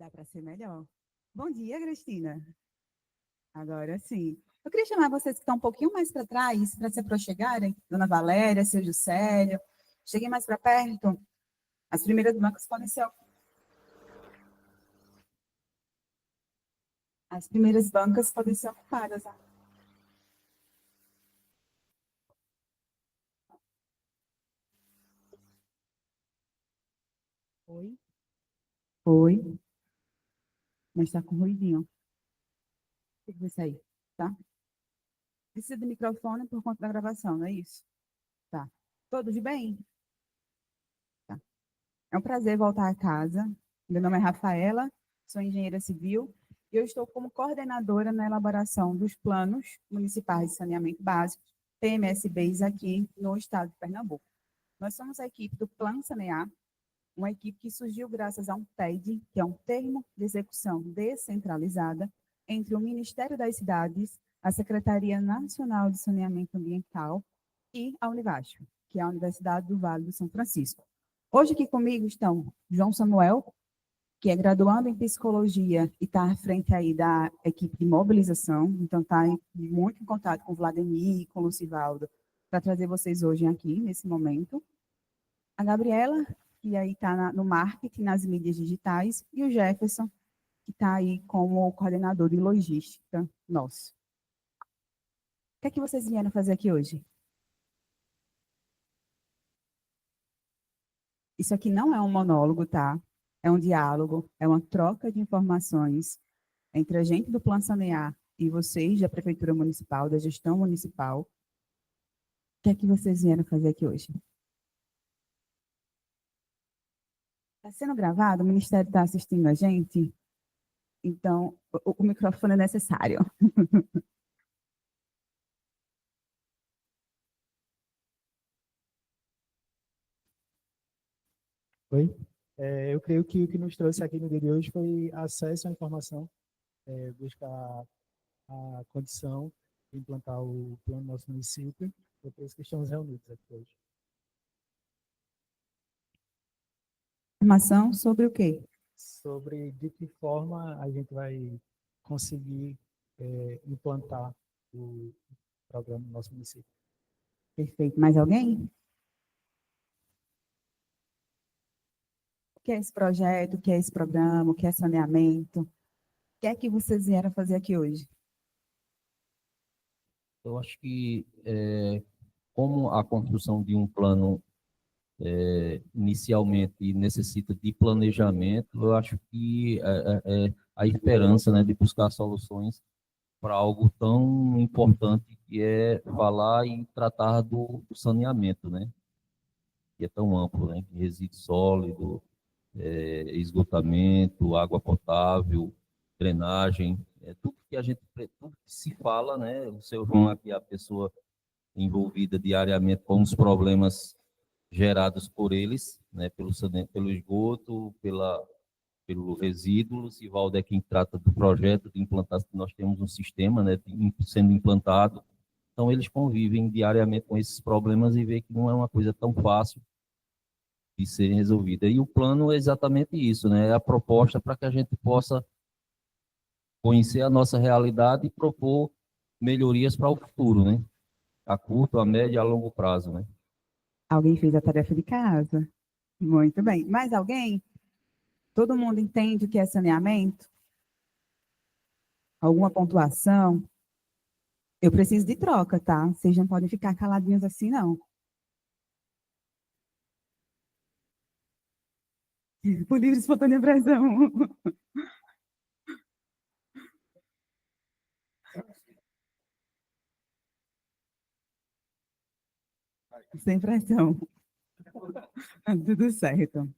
Dá para ser melhor. Bom dia, Cristina. Agora sim. Eu queria chamar vocês que estão um pouquinho mais para trás, para se aproximarem. Dona Valéria, seu Juscelio. Cheguem mais para perto. As primeiras bancas podem ser... As primeiras bancas podem ser ocupadas. Tá? Oi? Oi. Mas está com ruidinho. Tem que ver isso aí, tá? Precisa de microfone por conta da gravação, não é isso? Tá. Todos bem? Tá. É um prazer voltar a casa. Meu nome é Rafaela, sou engenheira civil e eu estou como coordenadora na elaboração dos planos municipais de saneamento básico, PMSBs, aqui no estado de Pernambuco. Nós somos a equipe do Plano Sanear, uma equipe que surgiu graças a um TED, que é um termo de execução descentralizada, entre o Ministério das Cidades, a Secretaria Nacional de Saneamento Ambiental e a Univasf, que é a Universidade do Vale do São Francisco. Hoje aqui comigo estão João Samuel, que é graduando em psicologia e está à frente aí da equipe de mobilização, então está muito em contato com o Vladimir e com o Lucivaldo, para trazer vocês hoje aqui, nesse momento. A Gabriela, que aí está no marketing, nas mídias digitais, e o Jefferson, que está aí como coordenador de logística nosso. O que é que vocês vieram fazer aqui hoje? Isso aqui não é um monólogo, tá? É um diálogo, é uma troca de informações entre a gente do Plano Sanear e vocês da Prefeitura Municipal, da gestão municipal. O que é que vocês vieram fazer aqui hoje? Está sendo gravado? O Ministério está assistindo a gente? Então, o microfone é necessário. Oi? Eu creio que o que nos trouxe aqui no dia de hoje foi acesso à informação, buscar a condição de implantar o plano no nosso município, é por isso que estamos reunidos aqui hoje. Informação sobre o quê? Sobre de que forma a gente vai conseguir implantar o programa no nosso município. Perfeito. Mais alguém? O que é esse projeto? O que é esse programa? O que é saneamento? O que é que vocês vieram fazer aqui hoje? Eu acho que, como a construção de um plano inicialmente necessita de planejamento, eu acho que a esperança, né, de buscar soluções para algo tão importante que é falar e tratar do saneamento, né, que é tão amplo, né, resíduo sólido, esgotamento, água potável, drenagem, tudo que tudo que se fala, né, o seu João aqui é a pessoa envolvida diariamente com os problemas gerados por eles, né, pelo esgoto, pelo resíduo. O Lucivaldo é quem trata do projeto de implantação. Nós temos um sistema, né, sendo implantado. Então, eles convivem diariamente com esses problemas e vê que não é uma coisa tão fácil de serem resolvida. E o plano é exatamente isso, né, é a proposta para que a gente possa conhecer a nossa realidade e propor melhorias para o futuro, né, a curto, a médio e a longo prazo, né. Alguém fez a tarefa de casa? Muito bem. Mais alguém? Todo mundo entende o que é saneamento? Alguma pontuação? Eu preciso de troca, tá? Vocês não podem ficar caladinhos assim, não. Por livre e espontânea pressão. Sem pressão. Tudo certo.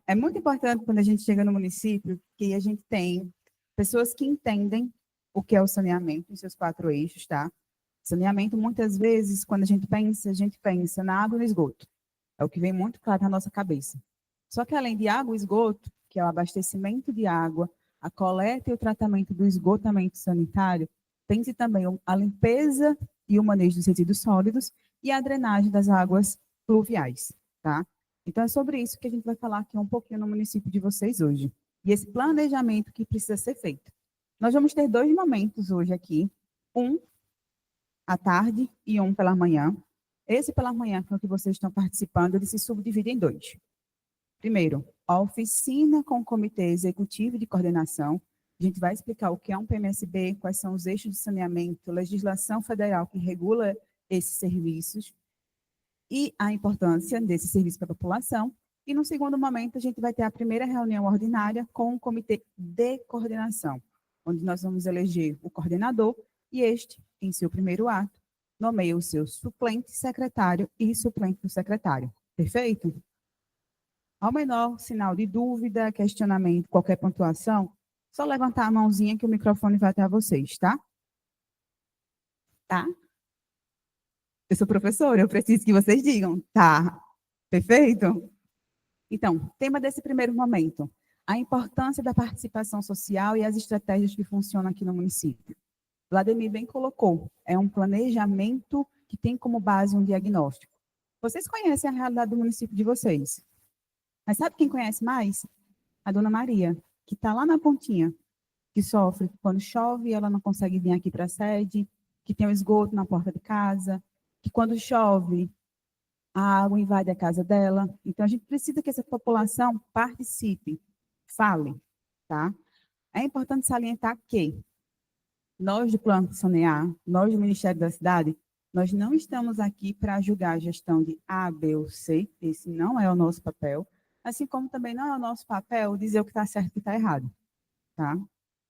É muito importante quando a gente chega no município que a gente tem pessoas que entendem o que é o saneamento em seus 4 eixos, tá? Saneamento, muitas vezes, quando a gente pensa na água e no esgoto. É o que vem muito claro na nossa cabeça. Só que além de água e esgoto, que é o abastecimento de água, a coleta e o tratamento do esgotamento sanitário, tem-se também a limpeza e o manejo dos resíduos sólidos e a drenagem das águas pluviais, tá? Então, é sobre isso que a gente vai falar aqui um pouquinho no município de vocês hoje. e esse planejamento que precisa ser feito. Nós vamos ter 2 momentos hoje aqui, um à tarde e um pela manhã. Esse pela manhã, que é o que vocês estão participando, ele se subdivide em 2. Primeiro, a oficina com o Comitê Executivo de Coordenação. A gente vai explicar o que é um PMSB, quais são os eixos de saneamento, legislação federal que regula esses serviços e a importância desse serviço para a população. E no segundo momento, a gente vai ter a primeira reunião ordinária com o Comitê de Coordenação, onde nós vamos eleger o coordenador e este, em seu primeiro ato, nomeia o seu suplente secretário e suplente do secretário. Perfeito? Ao menor sinal de dúvida, questionamento, qualquer pontuação, só levantar a mãozinha que o microfone vai até vocês, tá? Tá? Eu sou professora, eu preciso que vocês digam, tá? Perfeito? Então, tema desse primeiro momento, a importância da participação social e as estratégias que funcionam aqui no município. Vladimir bem colocou, é um planejamento que tem como base um diagnóstico. Vocês conhecem a realidade do município de vocês, mas sabe quem conhece mais? A dona Maria, que está lá na pontinha, que sofre quando chove, ela não consegue vir aqui para a sede, que tem o esgoto na porta de casa, que quando chove, a água invade a casa dela. Então, a gente precisa que essa população participe, fale, tá? É importante salientar que nós do Plano Sanear, nós do Ministério da Cidade, nós não estamos aqui para julgar a gestão de A, B ou C, esse não é o nosso papel, assim como também não é o nosso papel dizer o que está certo e o que está errado, tá?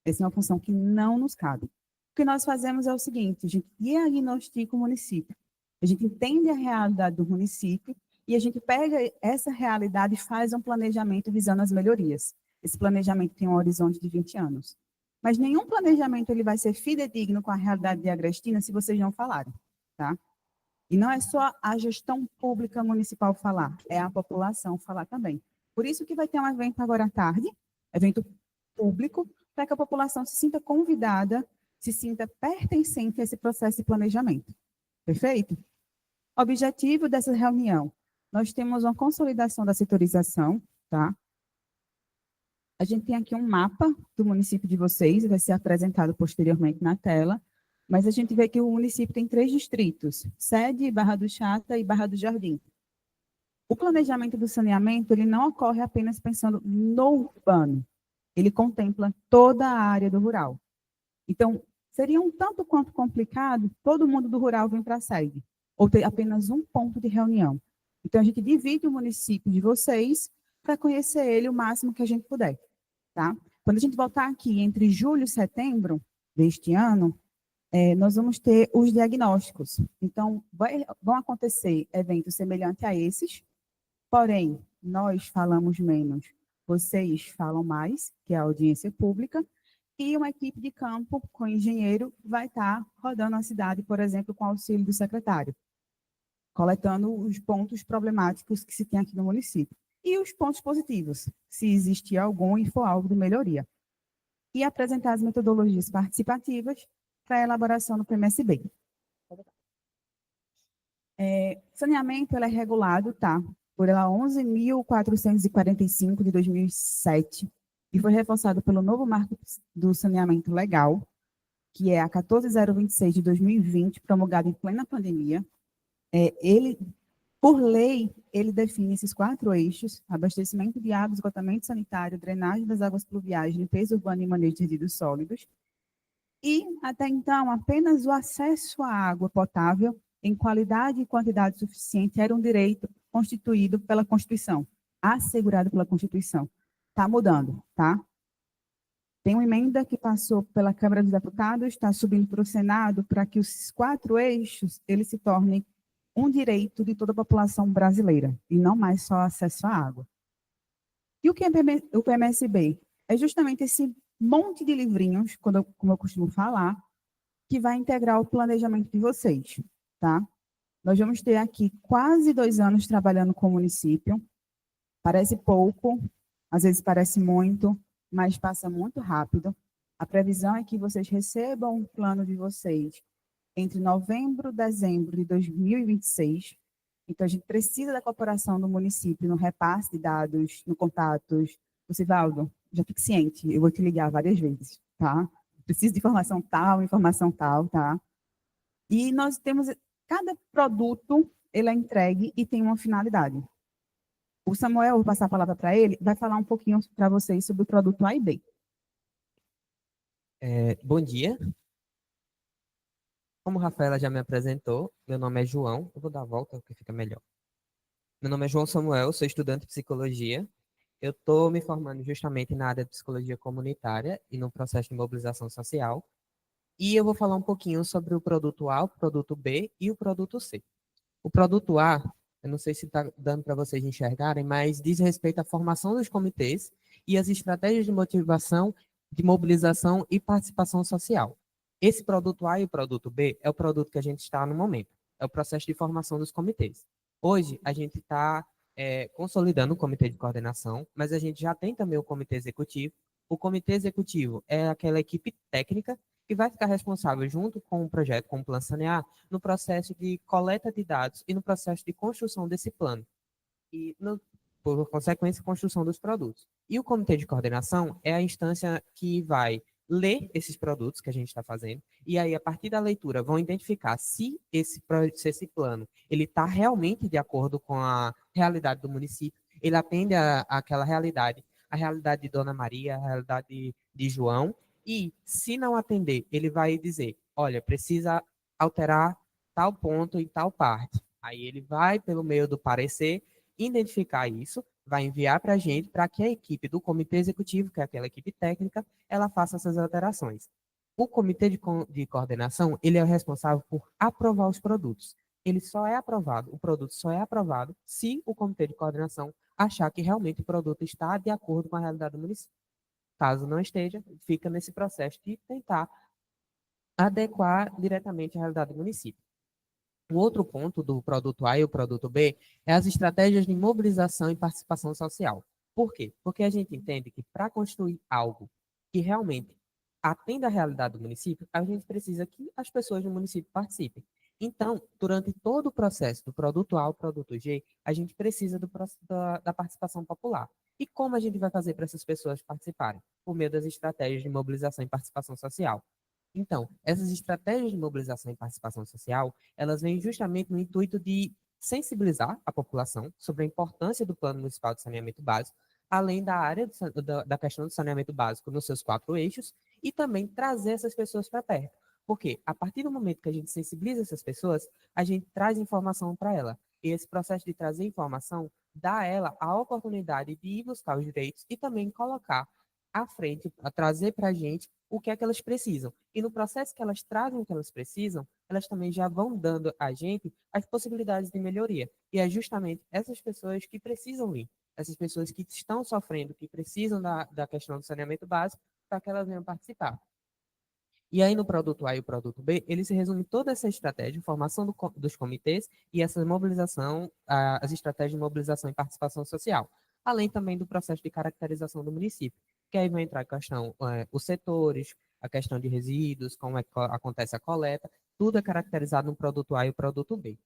Essa é uma função que não nos cabe. O que nós fazemos é o seguinte, a gente diagnostica o município, a gente entende a realidade do município e a gente pega essa realidade e faz um planejamento visando as melhorias. Esse planejamento tem um horizonte de 20 anos. Mas nenhum planejamento ele vai ser fidedigno com a realidade de Agrestina se vocês não falarem, tá? E não é só a gestão pública municipal falar, é a população falar também. Por isso que vai ter um evento agora à tarde, evento público, para que a população se sinta convidada, se sinta pertencente a esse processo de planejamento. Perfeito? Objetivo dessa reunião, nós temos uma consolidação da setorização, tá? A gente tem aqui um mapa do município de vocês, vai ser apresentado posteriormente na tela, mas a gente vê que o município tem 3 distritos, Sede, Barra do Chata e Barra do Jardim. O planejamento do saneamento, ele não ocorre apenas pensando no urbano, ele contempla toda a área do rural. Então, seria um tanto quanto complicado todo mundo do rural vir para a sede, ou ter apenas um ponto de reunião. Então, a gente divide o município de vocês para conhecer ele o máximo que a gente puder. Tá? Quando a gente voltar aqui entre julho e setembro deste ano, nós vamos ter os diagnósticos. Então, vão acontecer eventos semelhantes a esses, porém, nós falamos menos, vocês falam mais, que é a audiência pública, e uma equipe de campo com engenheiro vai estar rodando a cidade, por exemplo, com auxílio do secretário, coletando os pontos problemáticos que se tem aqui no município. E os pontos positivos, se existir algum e for algo de melhoria. E apresentar as metodologias participativas para a elaboração do PMSB. Saneamento ele é regulado, tá? Por ela 11.445 de 2007 e foi reforçado pelo novo marco do saneamento legal, que é a 14026 de 2020, promulgado em plena pandemia. Por lei, ele define esses 4 eixos: abastecimento de água, esgotamento sanitário, drenagem das águas pluviais, limpeza urbana e manejo de resíduos sólidos. E, até então, apenas o acesso à água potável em qualidade e quantidade suficiente era um direito constituído pela Constituição, assegurado pela Constituição. Está mudando, tá? Tem uma emenda que passou pela Câmara dos Deputados, está subindo para o Senado, para que os 4 eixos eles se tornem um direito de toda a população brasileira, e não mais só acesso à água. E o que é o PMSB? É justamente esse monte de livrinhos, como eu costumo falar, que vai integrar o planejamento de vocês, tá? Nós vamos ter aqui quase 2 anos trabalhando com o município. Parece pouco, às vezes parece muito, mas passa muito rápido. A previsão é que vocês recebam o plano de vocês entre novembro e dezembro de 2026. Então, a gente precisa da cooperação do município no repasse de dados, no contatos. Lucivaldo, já fique ciente, eu vou te ligar várias vezes, tá? Preciso de informação tal, tá? E nós temos, cada produto, ele é entregue e tem uma finalidade. O Samuel, eu vou passar a palavra para ele, vai falar um pouquinho para vocês sobre o produto A e B. Bom dia. Como a Rafaela já me apresentou, meu nome é João. Eu vou dar a volta, que fica melhor. Meu nome é João Samuel, sou estudante de psicologia. Eu estou me formando justamente na área de psicologia comunitária e no processo de mobilização social. E eu vou falar um pouquinho sobre o produto A, o produto B e o produto C. O produto A, eu não sei se está dando para vocês enxergarem, mas diz respeito à formação dos comitês e as estratégias de motivação, de mobilização e participação social. Esse produto A e o produto B é o produto que a gente está no momento, é o processo de formação dos comitês. Hoje, a gente está consolidando o comitê de coordenação, mas a gente já tem também o comitê executivo. O comitê executivo é aquela equipe técnica que vai ficar responsável, junto com o projeto, com o Plano Sanear, no processo de coleta de dados e no processo de construção desse plano. E, por consequência, construção dos produtos. E o comitê de coordenação é a instância que vai ler esses produtos que a gente está fazendo, e aí, a partir da leitura, vão identificar se esse plano ele está realmente de acordo com a realidade do município, ele atende àquela realidade, a realidade de Dona Maria, a realidade de João, e se não atender, ele vai dizer, olha, precisa alterar tal ponto em tal parte. Aí ele vai, pelo meio do parecer, identificar isso, vai enviar para a gente, para que a equipe do comitê executivo, que é aquela equipe técnica, ela faça essas alterações. O comitê de coordenação, ele é o responsável por aprovar os produtos. Ele só é aprovado, o produto só é aprovado se o comitê de coordenação achar que realmente o produto está de acordo com a realidade do município. Caso não esteja, fica nesse processo de tentar adequar diretamente à realidade do município. O outro ponto do produto A e o produto B é as estratégias de mobilização e participação social. Por quê? Porque a gente entende que para construir algo que realmente atenda à realidade do município, a gente precisa que as pessoas do município participem. Então, durante todo o processo do produto A ao produto G, a gente precisa da participação popular. E como a gente vai fazer para essas pessoas participarem? Por meio das estratégias de mobilização e participação social. Então, essas estratégias de mobilização e participação social, elas vêm justamente no intuito de sensibilizar a população sobre a importância do Plano Municipal de Saneamento Básico, além da área da questão do saneamento básico nos seus 4 eixos, e também trazer essas pessoas para perto. Porque a partir do momento que a gente sensibiliza essas pessoas, a gente traz informação para ela. E esse processo de trazer informação dá a ela a oportunidade de ir buscar os direitos e também colocar à frente, a trazer para a gente o que é que elas precisam. E no processo que elas trazem o que elas precisam, elas também já vão dando a gente as possibilidades de melhoria. E é justamente essas pessoas que precisam vir, essas pessoas que estão sofrendo, que precisam da questão do saneamento básico, para que elas venham participar. E aí, no produto A e o produto B, ele se resume toda essa estratégia, formação dos comitês e essa mobilização, as estratégias de mobilização e participação social, além também do processo de caracterização do município, que aí vai entrar a questão, os setores, a questão de resíduos, como é que acontece a coleta, tudo é caracterizado no produto A e o produto B.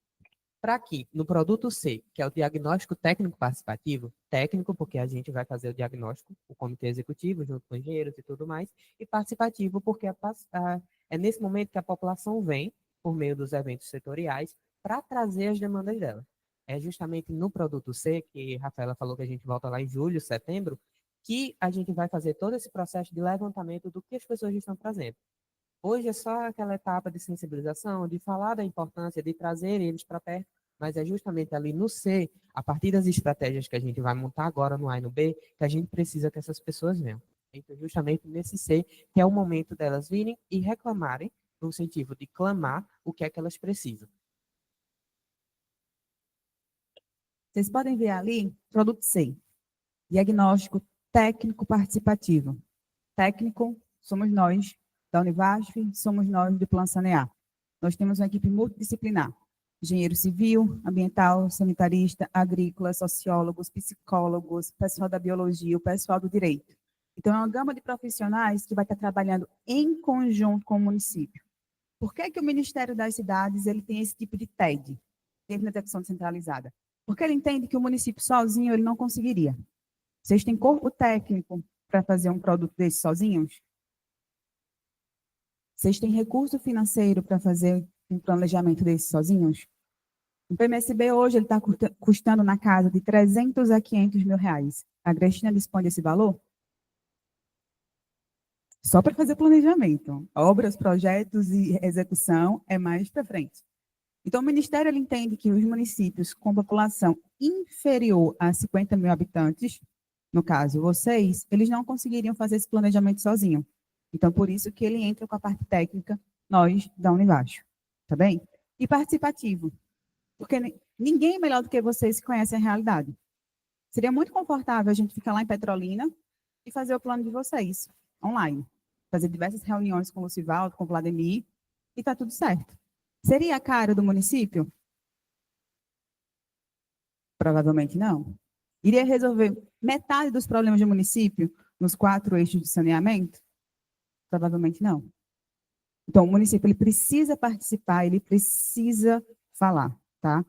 Para que no produto C, que é o diagnóstico técnico participativo, técnico porque a gente vai fazer o diagnóstico, o comitê executivo, junto com engenheiros e tudo mais, e participativo porque é nesse momento que a população vem, por meio dos eventos setoriais, para trazer as demandas dela. É justamente no produto C, que a Rafaela falou que a gente volta lá em julho, setembro, que a gente vai fazer todo esse processo de levantamento do que as pessoas estão trazendo. Hoje é só aquela etapa de sensibilização, de falar da importância, de trazer eles para perto, mas é justamente ali no C, a partir das estratégias que a gente vai montar agora no A e no B, que a gente precisa que essas pessoas venham. Então, justamente nesse C, que é o momento delas virem e reclamarem, no sentido de clamar o que é que elas precisam. Vocês podem ver ali, produto C, diagnóstico técnico participativo. Técnico, somos nós da Univasf, somos nós do Plano Sanear. Nós temos uma equipe multidisciplinar, engenheiro civil, ambiental, sanitarista, agrícola, sociólogos, psicólogos, pessoal da biologia, o pessoal do direito. Então, é uma gama de profissionais que vai estar trabalhando em conjunto com o município. Por que que o Ministério das Cidades ele tem esse tipo de TED, Termo de Execução Descentralizada? Porque ele entende que o município sozinho ele não conseguiria. Vocês têm corpo técnico, para fazer um produto desse sozinhos? Vocês têm recurso financeiro para fazer um planejamento desse sozinhos? O PMSB hoje está custando na casa de 300 a 500 mil reais. A Agrestina dispõe desse valor? Só para fazer planejamento. Obras, projetos e execução é mais para frente. Então, o Ministério ele entende que os municípios com população inferior a 50 mil habitantes, no caso vocês, eles não conseguiriam fazer esse planejamento sozinho. Então, por isso que ele entra com a parte técnica, nós da Univacho, tá bem? E participativo, porque ninguém é melhor do que vocês que conhecem a realidade. Seria muito confortável a gente ficar lá em Petrolina e fazer o plano de vocês, online. Fazer diversas reuniões com o Lucivaldo, com o Vladimir, e tá tudo certo. Seria a cara do município? Provavelmente não. Iria resolver metade dos problemas do município nos 4 eixos de saneamento? Provavelmente não. Então, o município ele precisa participar, ele precisa falar, tá?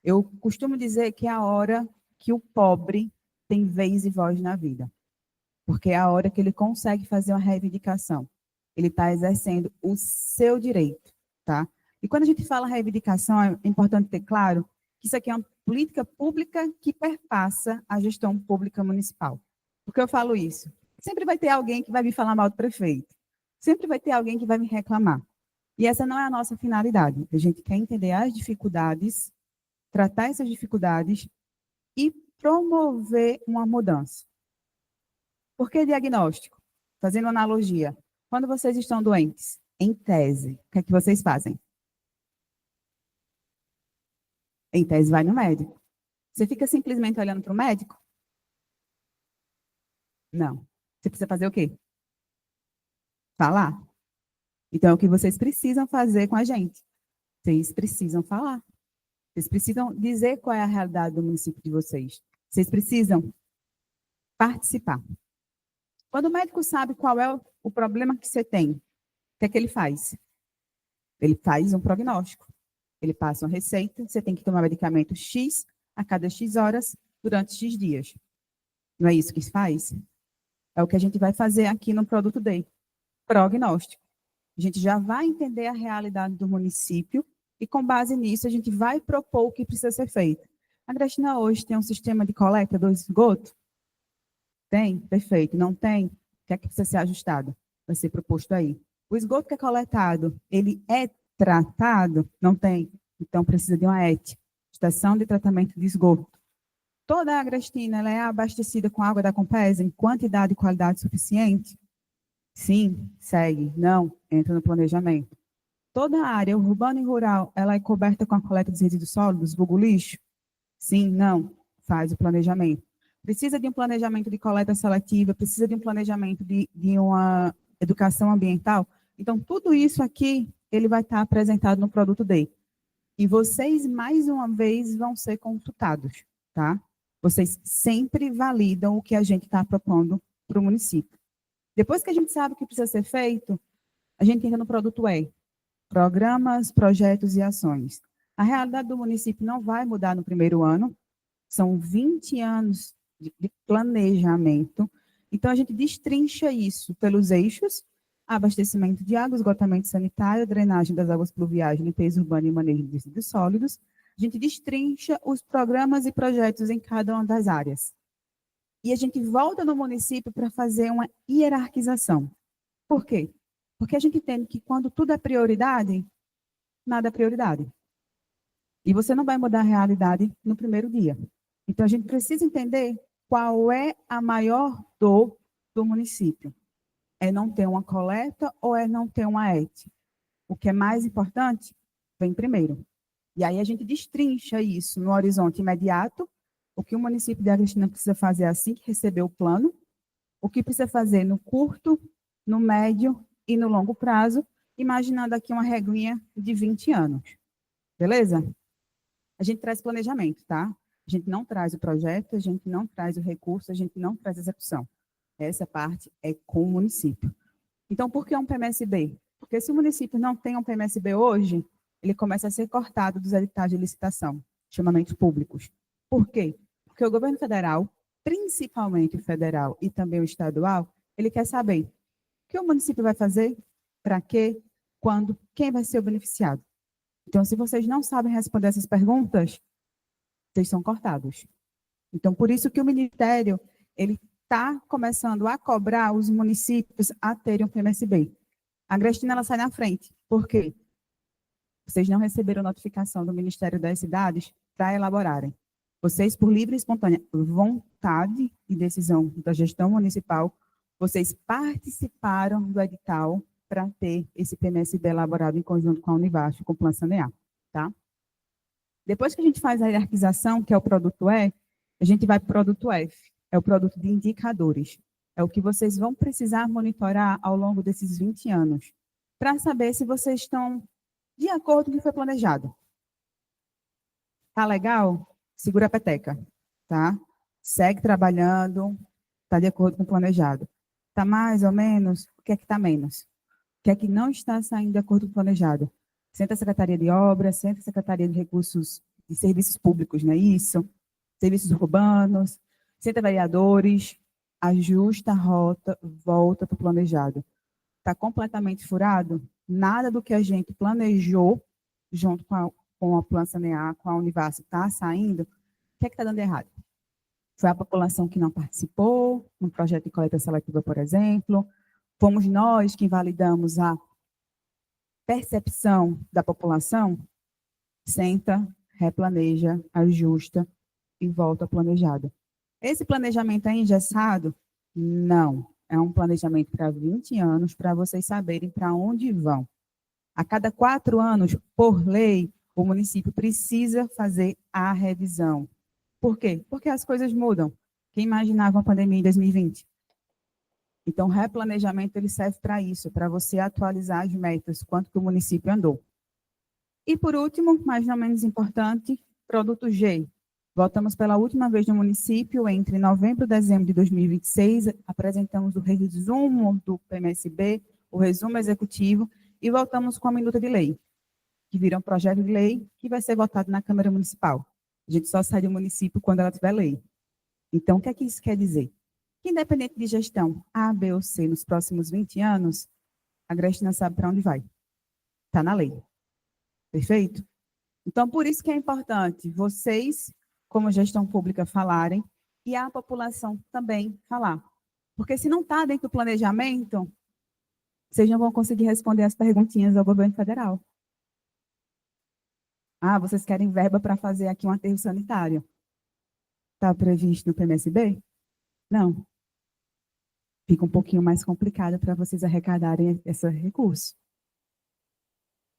Eu costumo dizer que é a hora que o pobre tem vez e voz na vida. Porque é a hora que ele consegue fazer uma reivindicação. Ele está exercendo o seu direito, tá? E quando a gente fala reivindicação, é importante ter claro que isso aqui é uma política pública que perpassa a gestão pública municipal. Por que eu falo isso? Sempre vai ter alguém que vai me falar mal do prefeito. Sempre vai ter alguém que vai me reclamar. E essa não é a nossa finalidade. A gente quer entender as dificuldades, tratar essas dificuldades e promover uma mudança. Por que diagnóstico? Fazendo analogia. Quando vocês estão doentes, em tese, o que é que vocês fazem? Em tese, vai no médico. Você fica simplesmente olhando para o médico? Não. Você precisa fazer o quê? Falar. Então, é o que vocês precisam fazer com a gente. Vocês precisam falar. Vocês precisam dizer qual é a realidade do município de vocês. Vocês precisam participar. Quando o médico sabe qual é o problema que você tem, o que é que ele faz? Ele faz um prognóstico. Ele passa uma receita, você tem que tomar medicamento X a cada X horas durante X dias. Não é isso que se faz? É o que a gente vai fazer aqui no produto D. Prognóstico. A gente já vai entender a realidade do município e, com base nisso, a gente vai propor o que precisa ser feito. A Agrestina hoje tem um sistema de coleta do esgoto? Tem? Perfeito. Não tem? O que é que precisa ser ajustado? Vai ser proposto aí. O esgoto que é coletado, ele é tratado? Não tem. Então, precisa de uma ET, Estação de Tratamento de Esgoto. Toda a Agrestina ela é abastecida com água da Compesa em quantidade e qualidade suficiente? Sim, segue. Não, entra no planejamento. Toda a área urbana e rural ela é coberta com a coleta dos resíduos sólidos, vulgo lixo? Sim, não, faz o planejamento. Precisa de um planejamento de coleta seletiva, precisa de um planejamento de uma educação ambiental. Então, tudo isso aqui, ele vai estar apresentado no produto D. E vocês, mais uma vez, vão ser consultados, tá? Vocês sempre validam o que a gente está propondo para o município. Depois que a gente sabe o que precisa ser feito, a gente entra no produto E. Programas, projetos e ações. A realidade do município não vai mudar no primeiro ano. São 20 anos de planejamento. Então, a gente destrincha isso pelos eixos: abastecimento de água, esgotamento sanitário, drenagem das águas pluviais, limpeza urbana e manejo de resíduos sólidos. A gente destrincha os programas e projetos em cada uma das áreas. E a gente volta no município para fazer uma hierarquização. Por quê? Porque a gente entende que quando tudo é prioridade, nada é prioridade. E você não vai mudar a realidade no primeiro dia. Então, a gente precisa entender qual é a maior dor do município. É não ter uma coleta ou é não ter uma ET? O que é mais importante vem primeiro. E aí a gente destrincha isso no horizonte imediato, o que o município de Agrestina precisa fazer assim que receber o plano, o que precisa fazer no curto, no médio e no longo prazo, imaginando aqui uma reguinha de 20 anos. Beleza? A gente traz planejamento, tá? A gente não traz o projeto, a gente não traz o recurso, a gente não traz a execução. Essa parte é com o município. Então, por que um PMSB? Porque se o município não tem um PMSB hoje, ele começa a ser cortado dos editais de licitação, chamamentos públicos. Por quê? Porque o governo federal principalmente o federal e também o estadual, ele quer saber o que o município vai fazer, para quê, quando, quem vai ser o beneficiado. Então, se vocês não sabem responder essas perguntas, vocês são cortados. Então, por isso que o Ministério ele está começando a cobrar os municípios a terem um PMSB. A Agrestina ela sai na frente. Por quê? Vocês não receberam notificação do Ministério das Cidades para elaborarem. Vocês, por livre e espontânea vontade e decisão da gestão municipal, vocês participaram do edital para ter esse PMSB elaborado em conjunto com a Univasf, com o Plano Sanear, tá? Depois que a gente faz a hierarquização, que é o produto E, a gente vai para o produto F, é o produto de indicadores. É o que vocês vão precisar monitorar ao longo desses 20 anos, para saber se vocês estão de acordo com o que foi planejado. Tá legal? Segura a peteca, tá? Segue trabalhando, tá de acordo com o planejado. Tá mais ou menos? O que é que tá menos? O que é que não está saindo de acordo com o planejado? Senta a Secretaria de Obras, senta a Secretaria de Recursos e Serviços Públicos, não é isso? Serviços urbanos, senta vereadores, ajusta a rota, volta para o planejado. Está completamente furado? Nada do que a gente planejou junto com a Plano Sanear, com a Univasf, está saindo? O que é que está dando errado? Foi a população que não participou no projeto de coleta seletiva, por exemplo? Fomos nós que invalidamos a percepção da população? Senta, replaneja, ajusta e volta ao planejado. Esse planejamento é engessado? Não. É um planejamento para 20 anos, para vocês saberem para onde vão. A cada 4 anos, por lei, o município precisa fazer a revisão. Por quê? Porque as coisas mudam. Quem imaginava uma pandemia em 2020? Então, o replanejamento ele serve para isso, para você atualizar as metas, quanto que o município andou. E, por último, mas não menos importante, produto G. Voltamos pela última vez no município, entre novembro e dezembro de 2026, apresentamos o resumo do PMSB, o resumo executivo, e voltamos com a minuta de lei, que vira um projeto de lei que vai ser votado na Câmara Municipal. A gente só sai do município quando ela tiver lei. Então, o que é que isso quer dizer? Que independente de gestão A, B ou C nos próximos 20 anos, a Agrestina sabe para onde vai. Está na lei. Perfeito? Então, por isso que é importante vocês, como gestão pública, falarem e a população também falar. Porque se não está dentro do planejamento, vocês não vão conseguir responder as perguntinhas ao governo federal. Ah, vocês querem verba para fazer aqui um aterro sanitário? Está previsto no PMSB? Não. Fica um pouquinho mais complicado para vocês arrecadarem esse recurso.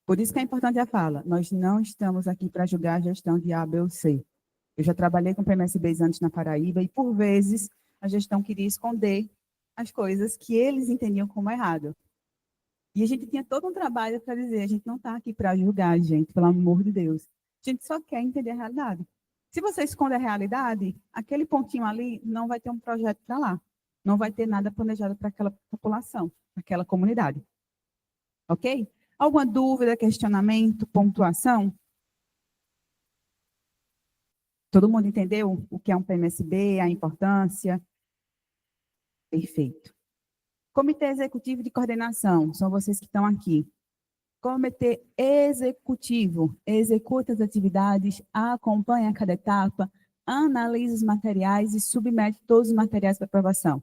Por isso que é importante a fala. Nós não estamos aqui para julgar a gestão de A, B ou C. Eu já trabalhei com PMSBs antes na Paraíba e, por vezes, a gestão queria esconder as coisas que eles entendiam como errado. E a gente tinha todo um trabalho para dizer, a gente não está aqui para julgar, gente, pelo amor de Deus. A gente só quer entender a realidade. Se você esconde a realidade, aquele pontinho ali não vai ter um projeto para lá. Não vai ter nada planejado para aquela população, para aquela comunidade. Ok? Alguma dúvida, questionamento, pontuação? Todo mundo entendeu o que é um PMSB, a importância? Perfeito. Comitê Executivo de Coordenação, são vocês que estão aqui. Comitê Executivo executa as atividades, acompanha cada etapa, analisa os materiais e submete todos os materiais para aprovação.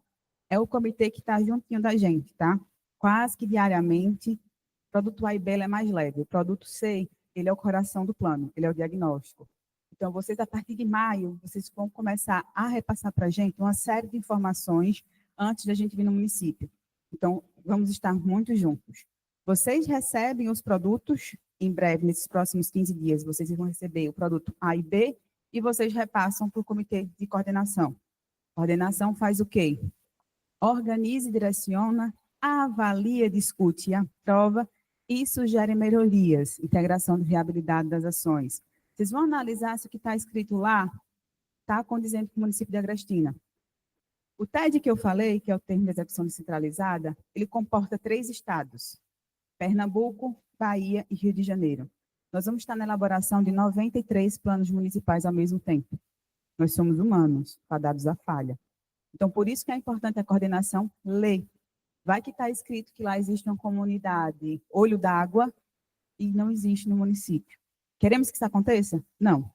É o comitê que está juntinho da gente, tá? Quase que diariamente. O produto A e B é mais leve. O produto C, ele é o coração do plano, ele é o diagnóstico. Então, vocês, a partir de maio, vocês vão começar a repassar para a gente uma série de informações antes da gente vir no município. Então, vamos estar muito juntos. Vocês recebem os produtos, em breve, nesses próximos 15 dias, vocês vão receber o produto A e B, e vocês repassam para o comitê de coordenação. Coordenação faz o quê? Organiza e direciona, avalia, discute e aprova, e sugere melhorias, integração de viabilidade das ações. Vocês vão analisar se o que está escrito lá está condizente com o município de Agrestina. O TED que eu falei, que é o termo de execução descentralizada, ele comporta 3 estados: Pernambuco, Bahia e Rio de Janeiro. Nós vamos estar na elaboração de 93 planos municipais ao mesmo tempo. Nós somos humanos, fadados à falha. Então, por isso que é importante a coordenação ler. Vai que está escrito que lá existe uma comunidade Olho d'Água e não existe no município. Queremos que isso aconteça? Não,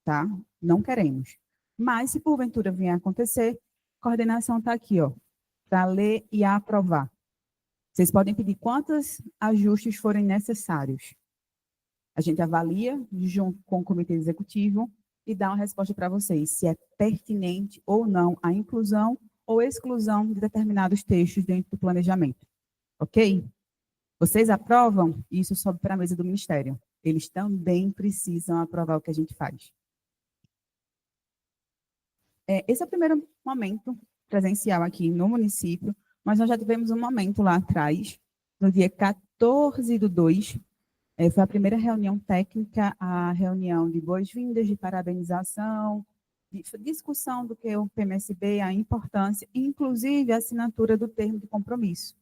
tá? Não queremos. Mas, se porventura vier a acontecer, a coordenação está aqui, ó, para ler e aprovar. Vocês podem pedir quantos ajustes forem necessários. A gente avalia junto com o comitê executivo e dá uma resposta para vocês, se é pertinente ou não a inclusão ou exclusão de determinados textos dentro do planejamento. Ok? Vocês aprovam? Isso sobe para a mesa do Ministério. Eles também precisam aprovar o que a gente faz. Esse é o primeiro momento presencial aqui no município, mas nós já tivemos um momento lá atrás, no dia 14/2, foi a primeira reunião técnica, a reunião de boas-vindas, de parabenização, de discussão do que é o PMSB, a importância, inclusive a assinatura do termo de compromisso.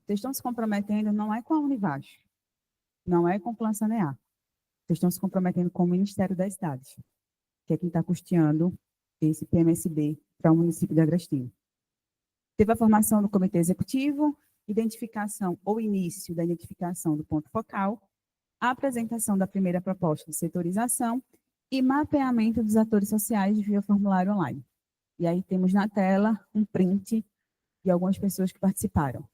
Vocês estão se comprometendo, não é com a Univage, não é com o Plan Sanear. Vocês estão se comprometendo com o Ministério das Cidades, que é quem está custeando esse PMSB para o município de Agrestino. Teve a formação do comitê executivo, identificação ou início da identificação do ponto focal, a apresentação da primeira proposta de setorização e mapeamento dos atores sociais via formulário online. E aí temos na tela um print de algumas pessoas que participaram.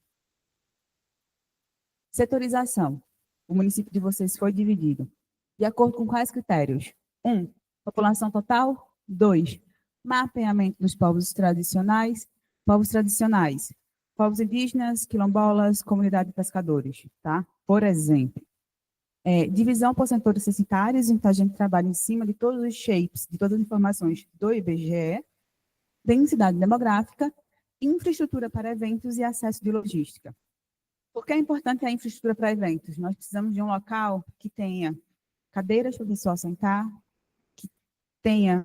Setorização. O município de vocês foi dividido. De acordo com quais critérios? 1. População total. 2. Mapeamento dos povos tradicionais. Povos indígenas, quilombolas, comunidade de pescadores. Tá? Por exemplo. Divisão por setores censitários, então a gente trabalha em cima de todos os shapes, de todas as informações do IBGE, densidade demográfica, infraestrutura para eventos e acesso de logística. Por que é importante a infraestrutura para eventos? Nós precisamos de um local que tenha cadeiras para o pessoal sentar, que tenha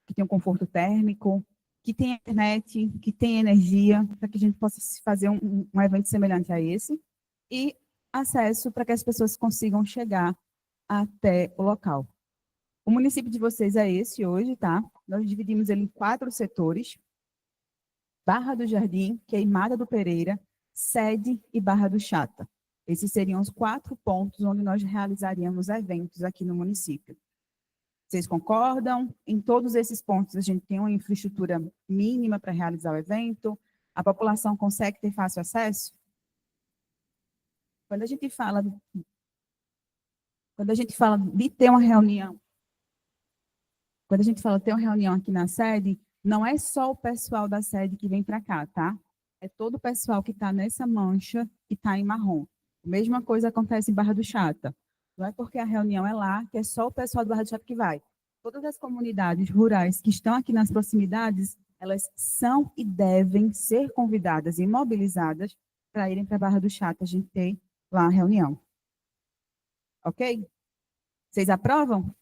que tenha um conforto térmico, que tenha internet, que tenha energia, para que a gente possa fazer um evento semelhante a esse, e acesso para que as pessoas consigam chegar até o local. O município de vocês é esse hoje, tá? Nós dividimos ele em 4 setores: Barra do Jardim, Queimada do Pereira, Sede e Barra do Chata. Esses seriam os 4 pontos onde nós realizaríamos eventos aqui no município. Vocês concordam? Em todos esses pontos a gente tem uma infraestrutura mínima para realizar o evento? A população consegue ter fácil acesso? Quando a gente fala de ter uma reunião, quando a gente fala de ter uma reunião aqui na sede, não é só o pessoal da sede que vem para cá, tá? É todo o pessoal que está nessa mancha que está em marrom. A mesma coisa acontece em Barra do Chata. Não é porque a reunião é lá que é só o pessoal do Barra do Chata que vai. Todas as comunidades rurais que estão aqui nas proximidades, elas são e devem ser convidadas e mobilizadas para irem para Barra do Chata, a gente ter lá a reunião. Ok? Vocês aprovam?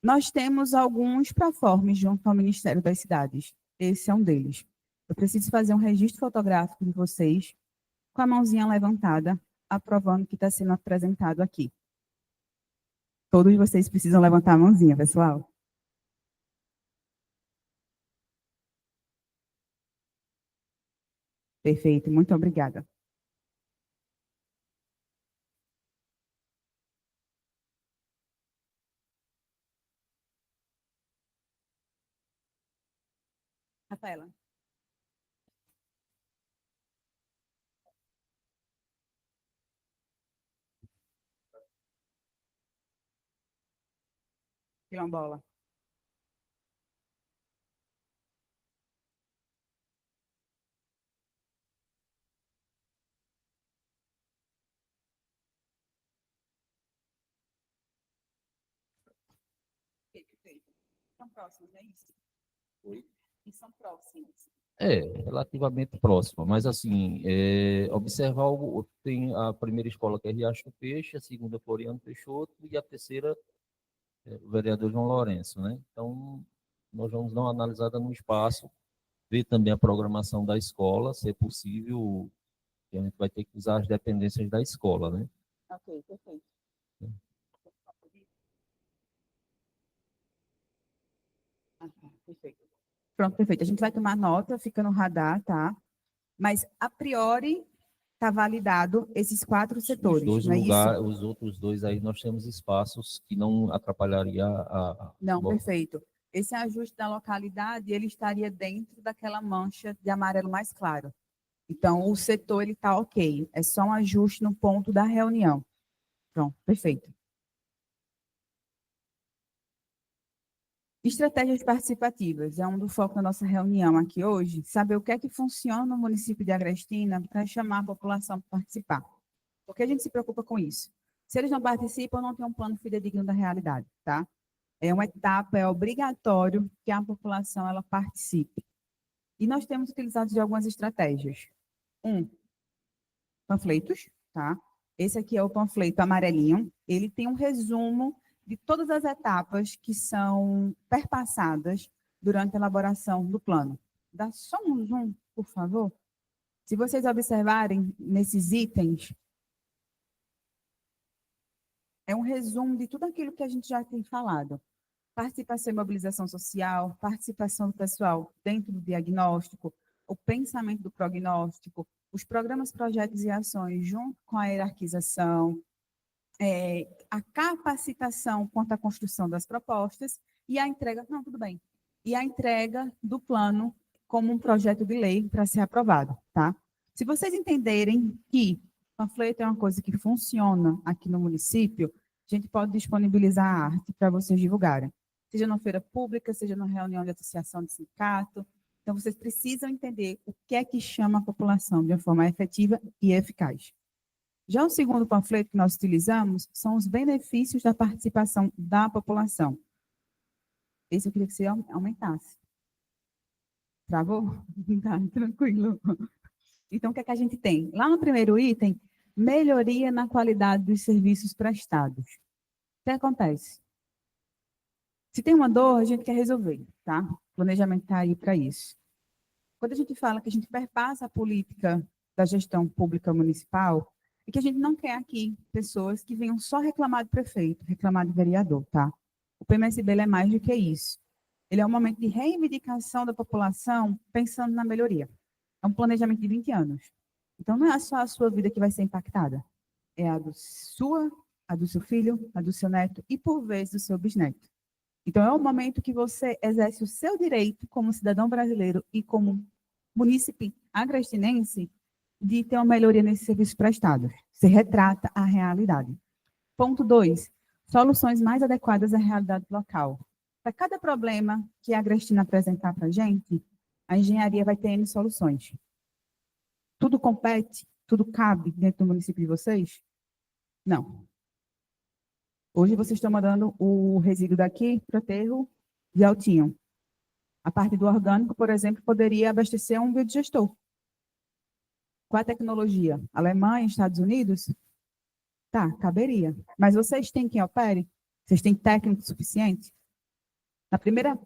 Nós temos alguns proformes junto ao Ministério das Cidades. Esse é um deles. Eu preciso fazer um registro fotográfico de vocês, com a mãozinha levantada, aprovando o que está sendo apresentado aqui. Todos vocês precisam levantar a mãozinha, pessoal. Perfeito, muito obrigada. Rafaela. Quilombola. Perfeito. São próximos, é isso? Oi? E são próximos. Relativamente próxima, mas assim, observar, tem a primeira escola que é Riacho do Peixe, a segunda Floriano Peixoto e a terceira o vereador João Lourenço, né? Então, nós vamos dar uma analisada no espaço, ver também a programação da escola, se é possível, que a gente vai ter que usar as dependências da escola, né? Ok, perfeito. Perfeito. Pronto, perfeito. A gente vai tomar nota, fica no radar, tá? Mas, a priori, está validado esses 4 Os setores, dois não é isso? lugares, os outros dois aí, nós temos espaços que não atrapalharia Não, bom, perfeito. Esse ajuste da localidade, ele estaria dentro daquela mancha de amarelo mais claro. Então, o setor, ele está ok. É só um ajuste no ponto da reunião. Pronto, perfeito. Estratégias participativas. É um do foco da nossa reunião aqui hoje. Saber o que é que funciona no município de Agrestina para chamar a população para participar. Porque a gente se preocupa com isso. Se eles não participam, não tem um plano fidedigno da realidade, tá? É uma etapa, é obrigatório que a população ela participe. E nós temos utilizado de algumas estratégias. Panfletos, tá? Esse aqui é o panfleto amarelinho. Ele tem um resumo de todas as etapas que são perpassadas durante a elaboração do plano. Dá só um zoom, por favor. Se vocês observarem nesses itens, é um resumo de tudo aquilo que a gente já tem falado. Participação e mobilização social, participação do pessoal dentro do diagnóstico, o pensamento do prognóstico, os programas, projetos e ações junto com a hierarquização, a capacitação quanto à construção das propostas e a entrega, não, tudo bem, e a entrega do plano como um projeto de lei para ser aprovado, tá? Se vocês entenderem que o panfleto é uma coisa que funciona aqui no município, a gente pode disponibilizar a arte para vocês divulgarem, seja na feira pública, seja na reunião de associação de sindicato. Então, vocês precisam entender o que é que chama a população de uma forma efetiva e eficaz. Já o segundo panfleto que nós utilizamos são os benefícios da participação da população. Esse eu queria que você aumentasse. Travou? Tá, tranquilo. Então, o que é que a gente tem? Lá no primeiro item, melhoria na qualidade dos serviços prestados. O que acontece? Se tem uma dor, a gente quer resolver, tá? O planejamento está aí para isso. Quando a gente fala que a gente perpassa a política da gestão pública municipal, é que a gente não quer aqui pessoas que venham só reclamar do prefeito, reclamar do vereador, tá? O PMSB ele é mais do que isso. Ele é um momento de reivindicação da população pensando na melhoria. É um planejamento de 20 anos. Então, não é só a sua vida que vai ser impactada. É a do sua, a do seu filho, a do seu neto e, por vezes, do seu bisneto. Então, é o momento que você exerce o seu direito como cidadão brasileiro e como munícipe agrestinense de ter uma melhoria nesses serviços prestados. Se retrata a realidade. Ponto 2. Soluções mais adequadas à realidade local. Para cada problema que a Agrestina apresentar para a gente, a engenharia vai ter N soluções. Tudo compete? Tudo cabe dentro do município de vocês? Não. Hoje vocês estão mandando o resíduo daqui para o aterro de Altinho. A parte do orgânico, por exemplo, poderia abastecer um biodigestor. Qual a tecnologia? Alemanha, Estados Unidos? Tá, caberia. Mas vocês têm quem opere? Vocês têm técnico suficiente? Na primeira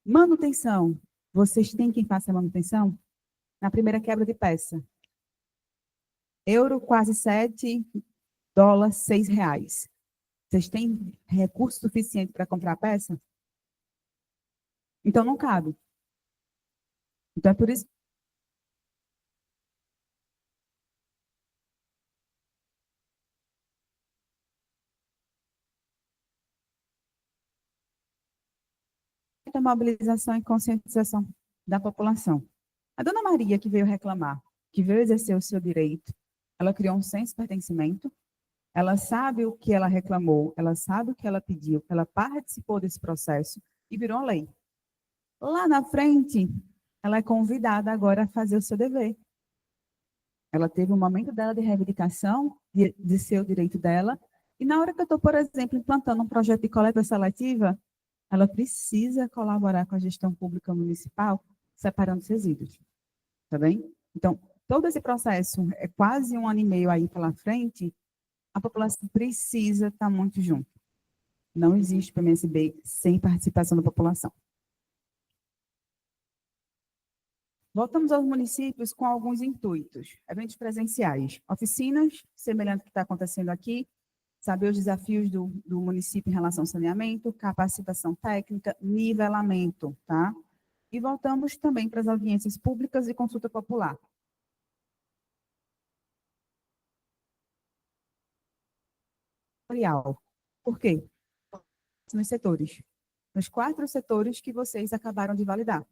manutenção, vocês têm quem faça a manutenção? Na primeira quebra de peça. Euro quase 7, dólar 6 reais. Vocês têm recurso suficiente para comprar a peça? Então não cabe. Então é por isso. A mobilização e conscientização da população. A dona Maria, que veio reclamar, que veio exercer o seu direito, ela criou um senso de pertencimento, ela sabe o que ela reclamou, ela sabe o que ela pediu, ela participou desse processo e virou lei. Lá na frente, ela é convidada agora a fazer o seu dever. Ela teve um momento dela de reivindicação, de ser o direito dela, e na hora que eu estou, por exemplo, implantando um projeto de coleta seletiva, ela precisa colaborar com a gestão pública municipal, separando os resíduos. Tá bem? Então, todo esse processo é quase 1 ano e meio aí pela frente, a população precisa estar muito junto. Não existe PMSB sem participação da população. Voltamos aos municípios com alguns intuitos. Eventos presenciais, oficinas, semelhante ao que está acontecendo aqui, saber os desafios do município em relação ao saneamento, capacitação técnica, nivelamento, tá? E voltamos também para as audiências públicas e consulta popular. Por quê? Nos setores. Nos 4 setores que vocês acabaram de validar.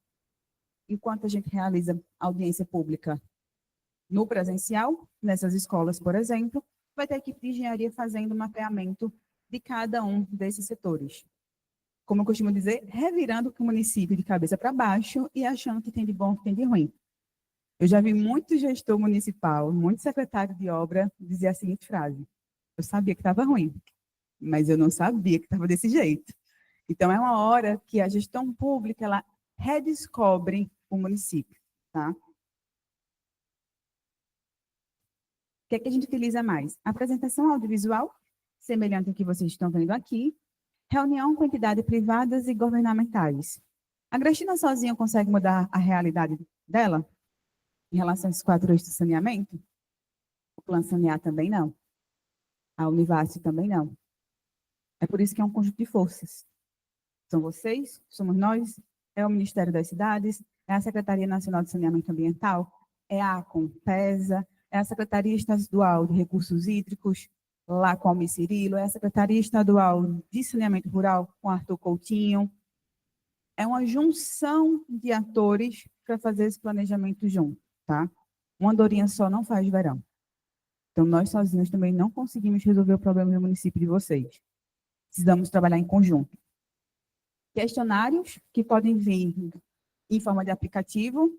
Enquanto a gente realiza audiência pública no presencial, nessas escolas, por exemplo, vai ter a equipe de engenharia fazendo o mapeamento de cada um desses setores. Como eu costumo dizer, revirando o município de cabeça para baixo e achando que tem de bom, que tem de ruim. Eu já vi muito gestor municipal, muito secretário de obra dizer a seguinte frase: eu sabia que estava ruim, mas eu não sabia que estava desse jeito. Então, é uma hora que a gestão pública ela redescobre o município, tá? O que é que a gente utiliza mais? Apresentação audiovisual, semelhante ao que vocês estão vendo aqui, reunião com entidades privadas e governamentais. A Cristina sozinha consegue mudar a realidade dela em relação a esses 4 eixos de saneamento? O Plano Sanear também não. A Univasf também não. É por isso que é um conjunto de forças. São vocês, somos nós, é o Ministério das Cidades, é a Secretaria Nacional de Saneamento Ambiental, é a Compesa, é a Secretaria Estadual de Recursos Hídricos, lá com Almir Cirilo, é a Secretaria Estadual de Saneamento Rural, com Arthur Coutinho. É uma junção de atores para fazer esse planejamento junto, tá? Uma andorinha só não faz verão. Então, nós sozinhos também não conseguimos resolver o problema do município de vocês. Precisamos trabalhar em conjunto. Questionários que podem vir em forma de aplicativo.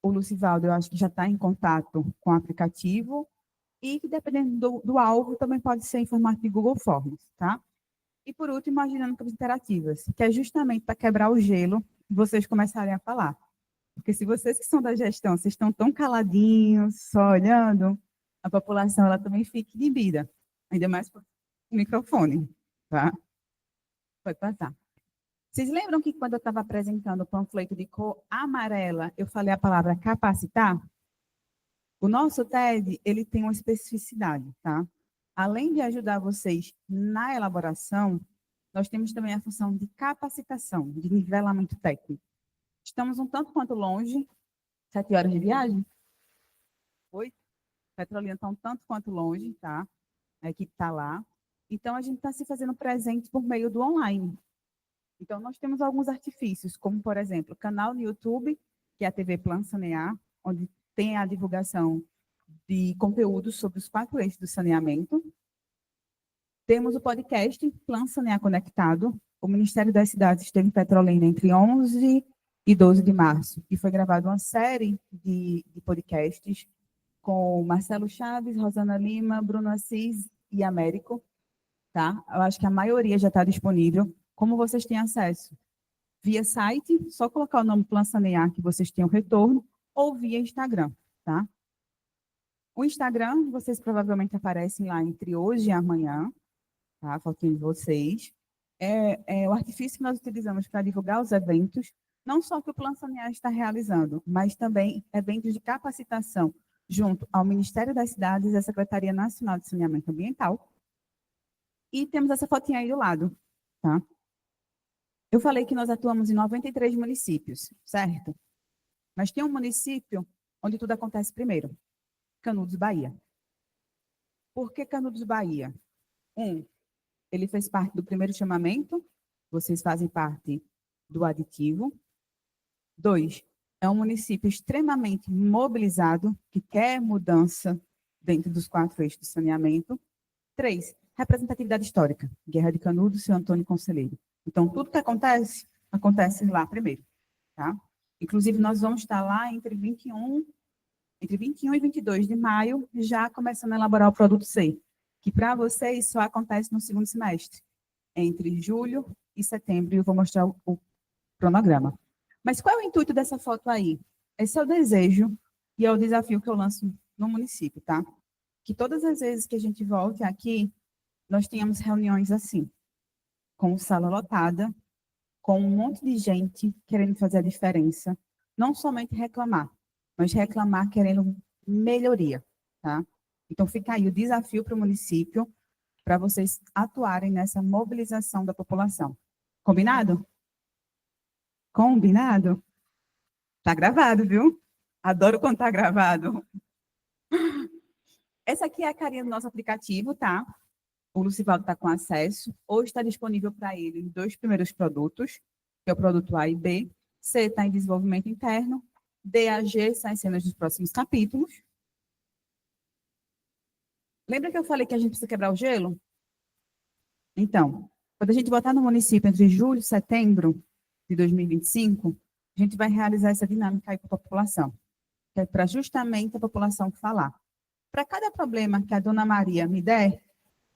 O Lucivaldo, eu acho que já está em contato com o aplicativo. E que, dependendo do alvo, também pode ser em formato de Google Forms, tá? E, por último, as dinâmicas interativas, que é justamente para quebrar o gelo e vocês começarem a falar. Porque se vocês que são da gestão, vocês estão tão caladinhos, só olhando, a população ela também fica inibida. Ainda mais por o microfone, tá? Pode passar. Vocês lembram que quando eu estava apresentando o panfleto de cor amarela, eu falei a palavra capacitar? O nosso TED, ele tem uma especificidade, tá? Além de ajudar vocês na elaboração, nós temos também a função de capacitação, de nivelamento técnico. Estamos um tanto quanto longe, 7 horas de viagem? 8? Petrolina está um tanto quanto longe, tá? A equipe está lá. Então, a gente está se fazendo presente por meio do online. Então, nós temos alguns artifícios, como, por exemplo, o canal no YouTube, que é a TV Plano Sanear, onde tem a divulgação de conteúdos sobre os 4 eixos do saneamento. Temos o podcast Plano Sanear Conectado. O Ministério das Cidades esteve em Petrolina entre 11 e 12 de março, e foi gravada uma série de podcasts com Marcelo Chaves, Rosana Lima, Bruno Assis e Américo. Tá? Eu acho que a maioria já está disponível. Como vocês têm acesso? Via site, só colocar o nome Plano Sanear que vocês têm o retorno, ou via Instagram, tá? O Instagram, vocês provavelmente aparecem lá entre hoje e amanhã, tá? Foquinho de vocês. É o artifício que nós utilizamos para divulgar os eventos, não só que o Plano Sanear está realizando, mas também eventos de capacitação junto ao Ministério das Cidades e à Secretaria Nacional de Saneamento Ambiental. E temos essa fotinha aí do lado, tá? Eu falei que nós atuamos em 93 municípios, certo? Mas tem um município onde tudo acontece primeiro, Canudos, Bahia. Por que Canudos, Bahia? Ele fez parte do primeiro chamamento, vocês fazem parte do aditivo. 2, é um município extremamente mobilizado, que quer mudança dentro dos 4 eixos do saneamento. 3, representatividade histórica, Guerra de Canudos, Seu Antônio Conselheiro. Então, tudo que acontece, acontece lá primeiro, tá? Inclusive, nós vamos estar lá entre 21 e 22 de maio, já começando a elaborar o produto C, que para vocês só acontece no segundo semestre, entre julho e setembro, e eu vou mostrar o cronograma. Mas qual é o intuito dessa foto aí? Esse é o desejo e é o desafio que eu lanço no município, tá? Que todas as vezes que a gente volte aqui, nós tenhamos reuniões assim, com sala lotada, com um monte de gente querendo fazer a diferença, não somente reclamar, mas reclamar querendo melhoria, tá? Então, fica aí o desafio para o município para vocês atuarem nessa mobilização da população. Combinado? Combinado? Tá gravado, viu? Adoro quando tá gravado. Essa aqui é a carinha do nosso aplicativo, tá? O Lucivaldo está com acesso. Hoje está disponível para ele os 2 primeiros produtos, que é o produto A e B. C está em desenvolvimento interno. D, A, G são as cenas dos próximos capítulos. Lembra que eu falei que a gente precisa quebrar o gelo? Então, quando a gente botar no município entre julho e setembro de 2025, a gente vai realizar essa dinâmica aí com a população, que é para justamente a população falar. Para cada problema que a dona Maria me der,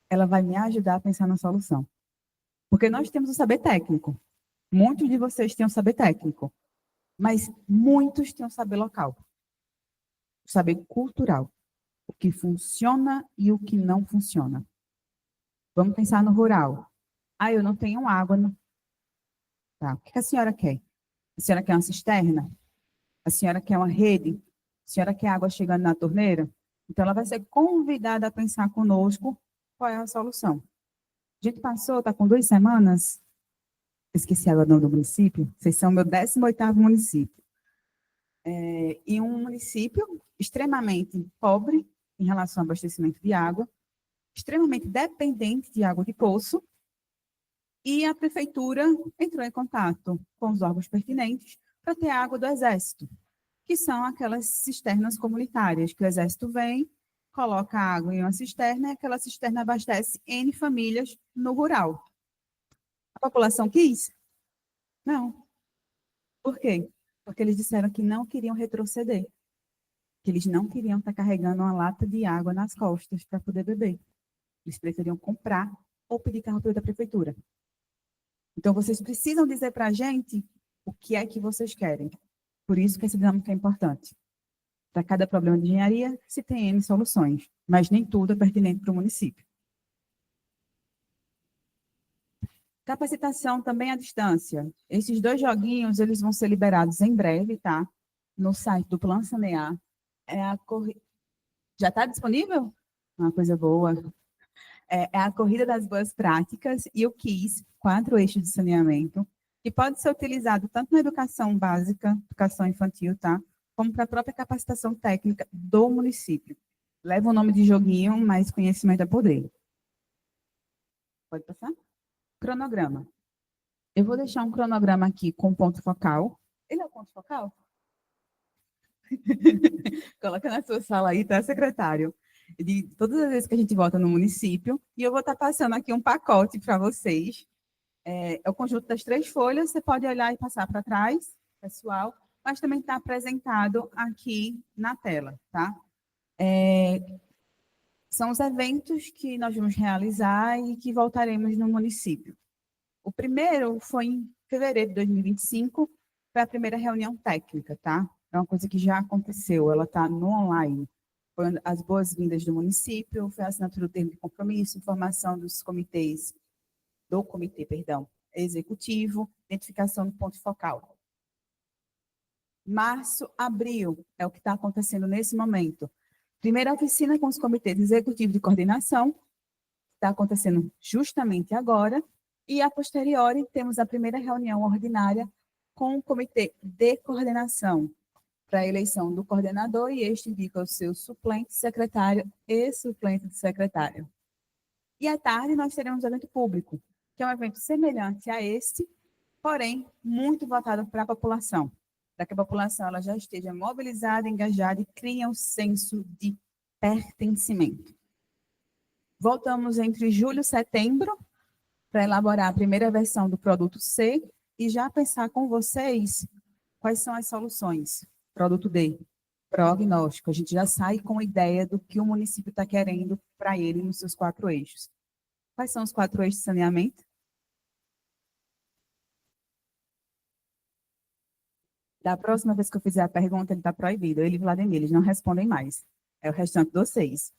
ela vai me ajudar a pensar na solução. Porque nós temos o saber técnico. Muitos de vocês têm o saber técnico, mas muitos têm o saber local. O saber cultural. O que funciona e o que não funciona. Vamos pensar no rural. Ah, eu não tenho água. Tá. O que a senhora quer? A senhora quer uma cisterna? A senhora quer uma rede? A senhora quer água chegando na torneira? Então, ela vai ser convidada a pensar conosco qual é a solução. A gente passou, está com 2 semanas, esqueci agora o nome do município, vocês são o meu 18º município. E um município extremamente pobre em relação ao abastecimento de água, extremamente dependente de água de poço, e a prefeitura entrou em contato com os órgãos pertinentes para ter água do Exército, que são aquelas cisternas comunitárias, que o Exército vem, coloca água em uma cisterna e aquela cisterna abastece N famílias no rural. A população quis? Não. Por quê? Porque eles disseram que não queriam retroceder, que eles não queriam estar carregando uma lata de água nas costas para poder beber. Eles preferiam comprar ou pedir carro da prefeitura. Então, vocês precisam dizer para a gente o que é que vocês querem. Por isso que essa dinâmica é importante. Para cada problema de engenharia, se tem N soluções, mas nem tudo é pertinente para o município. Capacitação também à distância. Esses 2 joguinhos, eles vão ser liberados em breve, tá? No site do Plan Sanear. Já está disponível? Uma coisa boa. É a Corrida das Boas Práticas e o KISS, 4 eixos de saneamento, que pode ser utilizado tanto na educação básica, educação infantil, tá? Como para a própria capacitação técnica do município. Leva o nome de joguinho, mas conhecimento é poder. Pode passar? Cronograma. Eu vou deixar um cronograma aqui com ponto focal. Ele é o ponto focal? Coloca na sua sala aí, tá, secretário? De todas as vezes que a gente volta no município, e eu vou estar passando aqui um pacote para vocês. É o conjunto das 3 folhas, você pode olhar e passar para trás, pessoal, mas também está apresentado aqui na tela, tá? São os eventos que nós vamos realizar e que voltaremos no município. O primeiro foi em fevereiro de 2025, foi a primeira reunião técnica, tá? É uma coisa que já aconteceu, ela está no online. Foi as boas-vindas do município, foi a assinatura do termo de compromisso, informação dos comitês, do comitê, perdão, executivo, identificação do ponto focal. Março, abril, é o que está acontecendo nesse momento. Primeira oficina com os comitês executivos de coordenação, está acontecendo justamente agora, e a posteriori temos a primeira reunião ordinária com o comitê de coordenação para a eleição do coordenador, e este indica o seu suplente, secretário e suplente de secretário. E à tarde nós teremos o evento público, que é um evento semelhante a este, porém muito voltado para a população, para que a população ela já esteja mobilizada, engajada e crie um senso de pertencimento. Voltamos entre julho e setembro para elaborar a primeira versão do produto C e já pensar com vocês quais são as soluções. Produto D, prognóstico. A gente já sai com a ideia do que o município está querendo para ele nos seus 4 eixos. Quais são os 4 eixos de saneamento? Da próxima vez que eu fizer a pergunta, ele está proibido. Ele e Vladimir, eles não respondem mais. É o restante de vocês.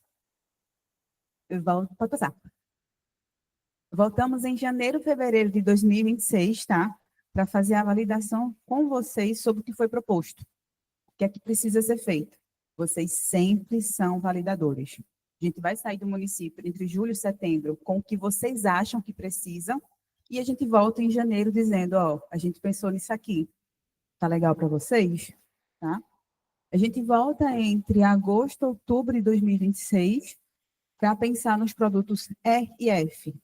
Pode passar. Voltamos em janeiro, fevereiro de 2026, tá? Para fazer a validação com vocês sobre o que foi proposto. O que é que precisa ser feito? Vocês sempre são validadores. A gente vai sair do município entre julho e setembro com o que vocês acham que precisam e a gente volta em janeiro dizendo, ó, a gente pensou nisso aqui. Tá legal para vocês? Tá? A gente volta entre agosto e outubro de 2026 para pensar nos produtos E e F.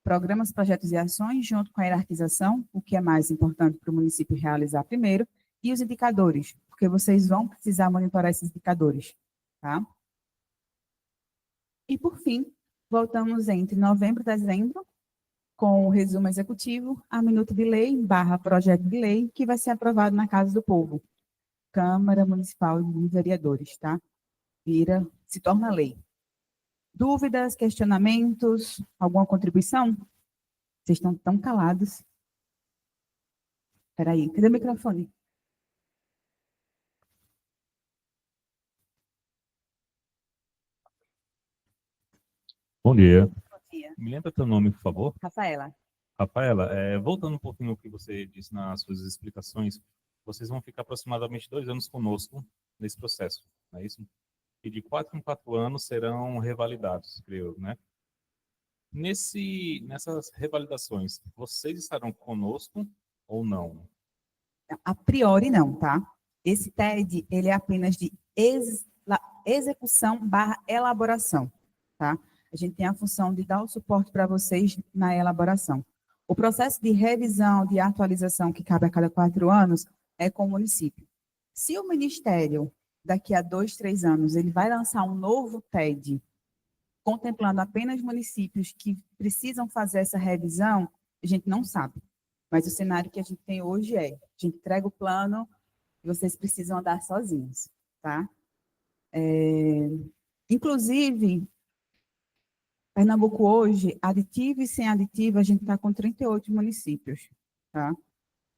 Programas, projetos e ações, junto com a hierarquização, o que é mais importante para o município realizar primeiro, e os indicadores, porque vocês vão precisar monitorar esses indicadores. Tá? E, por fim, voltamos entre novembro e dezembro, com o resumo executivo, a minuta de lei / projeto de lei, que vai ser aprovado na Casa do Povo, Câmara Municipal de Vereadores, tá? Se torna lei. Dúvidas, questionamentos, alguma contribuição? Vocês estão tão calados. Espera aí, cadê o microfone? Bom dia. Bom dia. Me lembra teu nome, por favor? Rafaela. Rafaela, voltando um pouquinho ao que você disse nas suas explicações, vocês vão ficar aproximadamente 2 anos conosco nesse processo, não é isso? E de 4 em 4 anos serão revalidados, creio, né? Nessas revalidações, vocês estarão conosco ou não? A priori não, tá? Esse TED, ele é apenas de execução / elaboração, tá? A gente tem a função de dar o suporte para vocês na elaboração. O processo de revisão, de atualização, que cabe a cada 4 anos, é com o município. Se o Ministério, daqui a 2, 3 anos, ele vai lançar um novo TED, contemplando apenas municípios que precisam fazer essa revisão, a gente não sabe. Mas o cenário que a gente tem hoje a gente entrega o plano e vocês precisam andar sozinhos, tá? Inclusive, Pernambuco hoje, aditivo e sem aditivo, a gente está com 38 municípios, tá?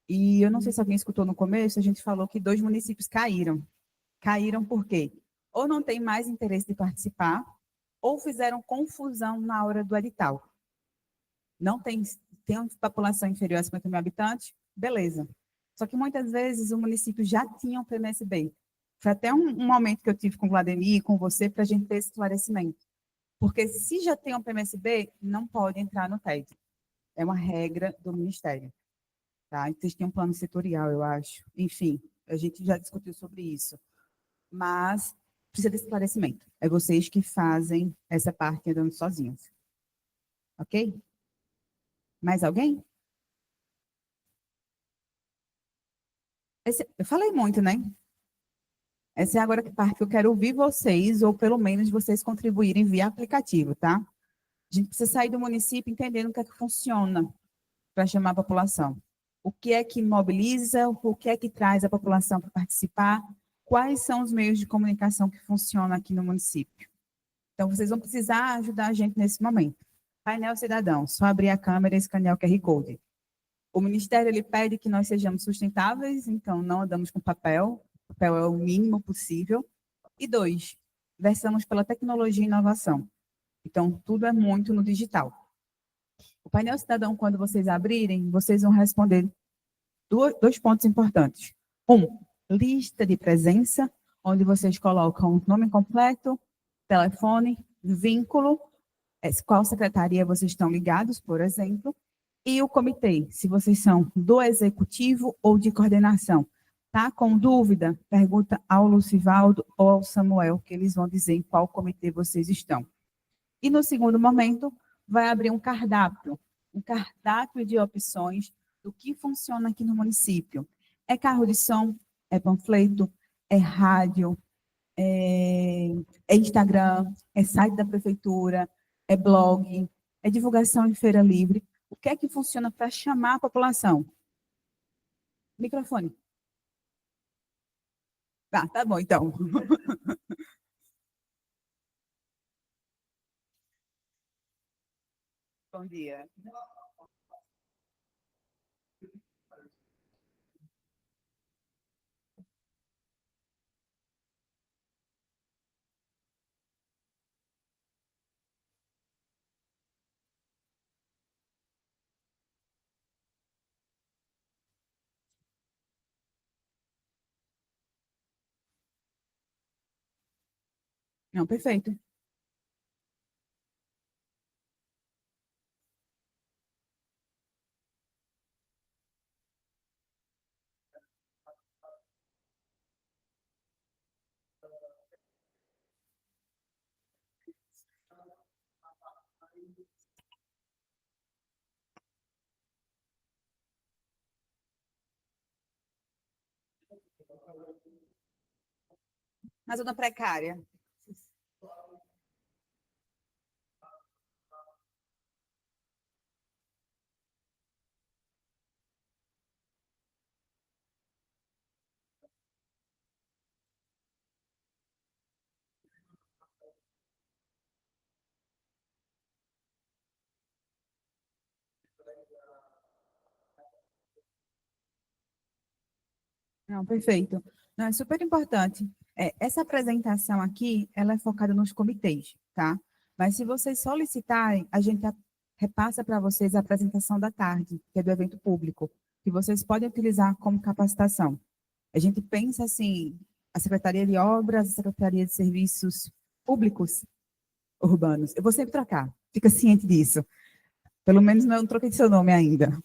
E eu não sei se alguém escutou no começo, a gente falou que 2 municípios caíram. Caíram por quê? Ou não tem mais interesse de participar, ou fizeram confusão na hora do edital. Não tem uma população inferior a 50 mil habitantes, beleza. Só que muitas vezes o município já tinha um PMSB. Foi até um momento que eu tive com o Vladimir e com você para a gente ter esse esclarecimento. Porque se já tem um PMSB, não pode entrar no TED. É uma regra do Ministério. Tá? Vocês têm um plano setorial, eu acho. Enfim, a gente já discutiu sobre isso. Mas precisa de esclarecimento. É vocês que fazem essa parte andando sozinhos. Ok? Mais alguém? Eu falei muito, né? Essa é agora a parte que eu quero ouvir vocês, ou pelo menos vocês contribuírem via aplicativo, tá? A gente precisa sair do município entendendo o que é que funciona para chamar a população. O que é que mobiliza, o que é que traz a população para participar, quais são os meios de comunicação que funcionam aqui no município. Então, vocês vão precisar ajudar a gente nesse momento. Painel Cidadão, só abrir a câmera e escanear o QR Code. O Ministério ele pede que nós sejamos sustentáveis, então não andamos com papel. Papel é o mínimo possível. E 2, versamos pela tecnologia e inovação. Então, tudo é muito no digital. O painel cidadão, quando vocês abrirem, vocês vão responder 2 pontos importantes. Lista de presença, onde vocês colocam o nome completo, telefone, vínculo, qual secretaria vocês estão ligados, por exemplo, e o comitê, se vocês são do executivo ou de coordenação. Tá com dúvida? Pergunta ao Lucivaldo ou ao Samuel, que eles vão dizer em qual comitê vocês estão. E no segundo momento, vai abrir um cardápio de opções do que funciona aqui no município. É carro de som, é panfleto, é rádio, é Instagram, é site da prefeitura, é blog, é divulgação em feira livre. O que é que funciona para chamar a população? Microfone. Tá bom, então. Bom dia. Não, perfeito. Na zona precária. Não, perfeito. Não, é super importante. Essa apresentação aqui, ela é focada nos comitês, tá? Mas se vocês solicitarem, a gente repassa para vocês a apresentação da tarde, que é do evento público, que vocês podem utilizar como capacitação. A gente pensa assim, a Secretaria de Obras, a Secretaria de Serviços Públicos Urbanos. Eu vou sempre trocar, fica ciente disso. Pelo menos eu não troquei de seu nome ainda.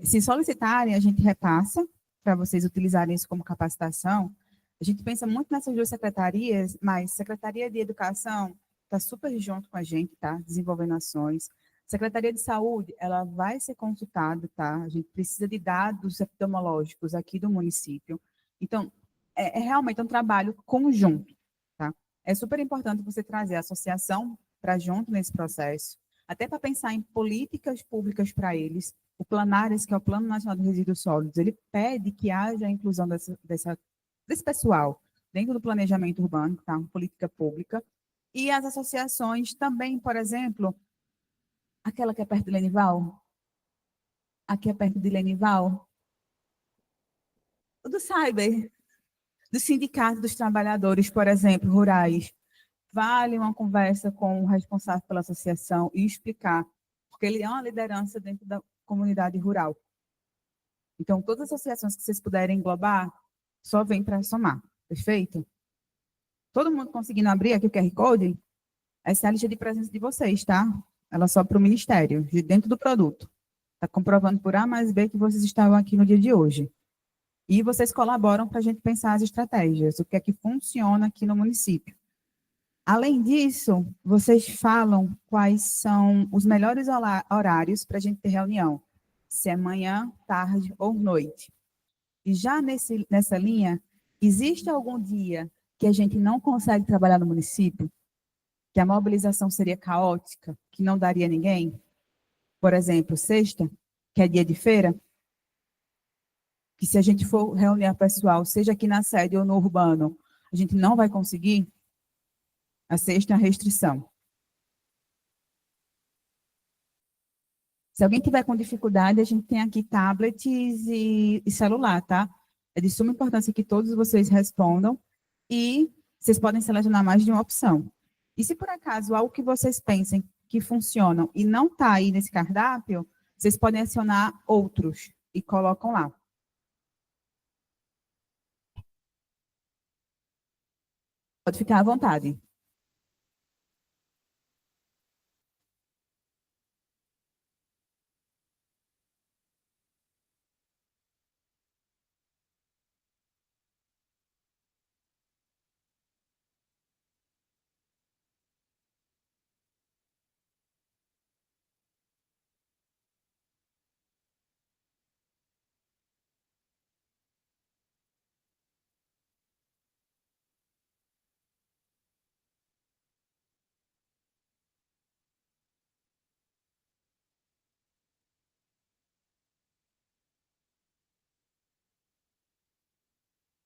Se solicitarem, a gente repassa para vocês utilizarem isso como capacitação. A gente pensa muito nessas duas secretarias, mas Secretaria de Educação está super junto com a gente, tá? Desenvolvendo ações. Secretaria de Saúde, ela vai ser consultada, tá? A gente precisa de dados epidemiológicos aqui do município. Então, é realmente um trabalho conjunto, tá? É super importante você trazer a associação para junto nesse processo, até para pensar em políticas públicas para eles. O Planares, que é o Plano Nacional de Resíduos Sólidos, ele pede que haja a inclusão desse pessoal dentro do planejamento urbano, tá? Política pública. E as associações também, por exemplo, aquela que é perto de Lenival, aqui é perto de Lenival, o do Cyber, do Sindicato dos Trabalhadores, por exemplo, rurais. Vale uma conversa com o responsável pela associação e explicar, porque ele é uma liderança dentro da comunidade rural. Então, todas as associações que vocês puderem englobar, só vem para somar. Perfeito? Todo mundo conseguindo abrir aqui o QR Code? Essa é a lista de presença de vocês, tá? Ela só para o Ministério, de dentro do produto. Está comprovando por A mais B que vocês estavam aqui no dia de hoje. E vocês colaboram para a gente pensar as estratégias, o que é que funciona aqui no município. Além disso, vocês falam quais são os melhores horários para a gente ter reunião. Se é manhã, tarde ou noite. E já nessa linha, existe algum dia que a gente não consegue trabalhar no município? Que a mobilização seria caótica, que não daria ninguém? Por exemplo, sexta, que é dia de feira, que se a gente for reunir a pessoal, seja aqui na sede ou no urbano, a gente não vai conseguir? A sexta é a restrição. Se alguém tiver com dificuldade, a gente tem aqui tablets e celular, tá? É de suma importância que todos vocês respondam e vocês podem selecionar mais de uma opção. E se por acaso algo que vocês pensem que funcionam e não está aí nesse cardápio, vocês podem acionar outros e colocam lá. Pode ficar à vontade.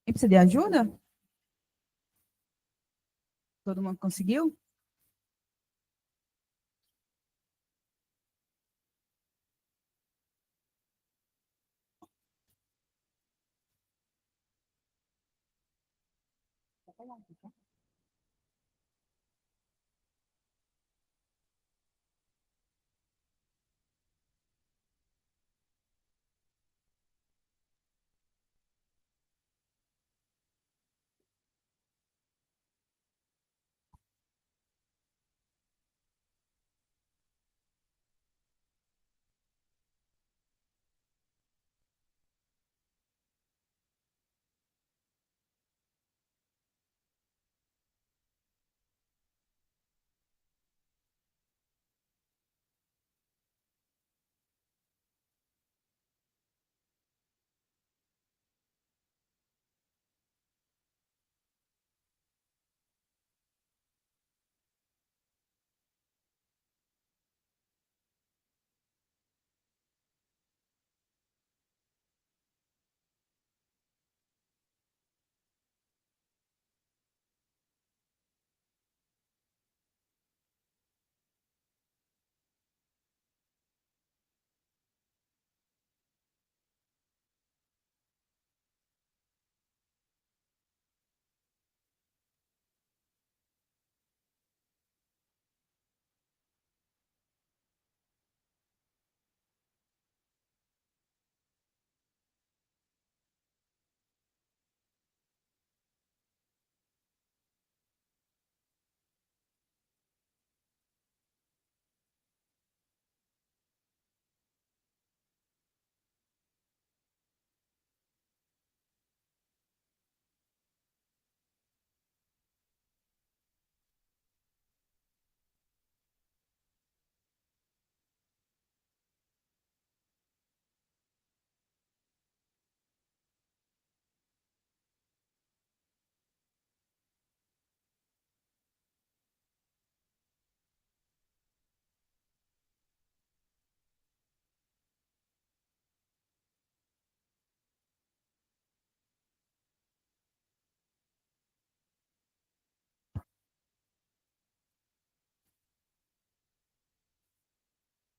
Quem precisa de ajuda? Todo mundo conseguiu?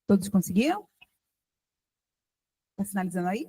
Todos conseguiram? Está sinalizando aí?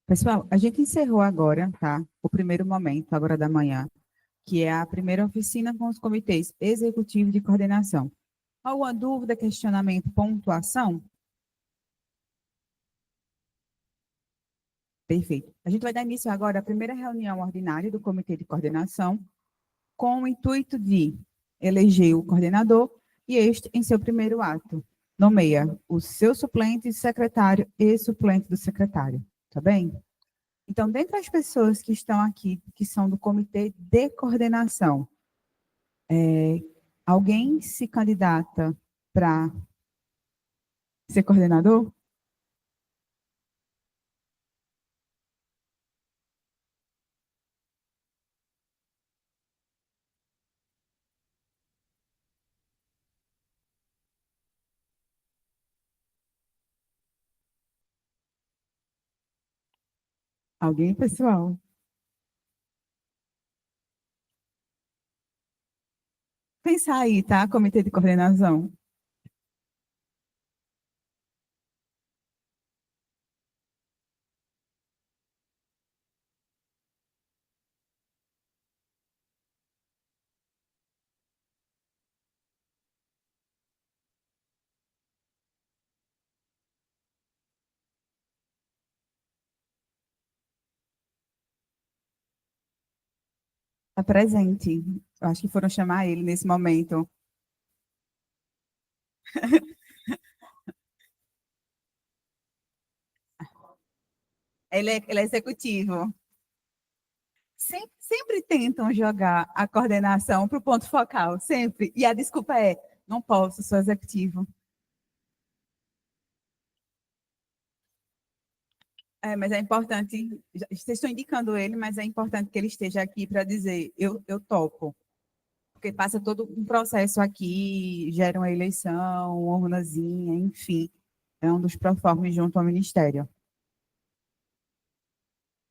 Pessoal, a gente encerrou agora, tá? O primeiro momento, agora da manhã, que é a primeira oficina com os comitês executivos de coordenação. Alguma dúvida, questionamento, pontuação? Perfeito. A gente vai dar início agora à primeira reunião ordinária do comitê de coordenação, com o intuito de eleger o coordenador e este, em seu primeiro ato, nomeia o seu suplente, secretário e suplente do secretário. Tá bem? Então, dentre as pessoas que estão aqui, que são do comitê de coordenação, alguém se candidata para ser coordenador? Alguém, pessoal? Pensar aí, tá? Comitê de coordenação. Está presente. Eu acho que foram chamar ele nesse momento. Ele é executivo. Sempre tentam jogar a coordenação para o ponto focal, sempre. E a desculpa é, não posso, sou executivo. Mas é importante, vocês estão indicando ele, mas é importante que ele esteja aqui para dizer, eu topo. Porque passa todo um processo aqui, gera uma eleição, uma urnazinha, enfim. É um dos proformes junto ao Ministério.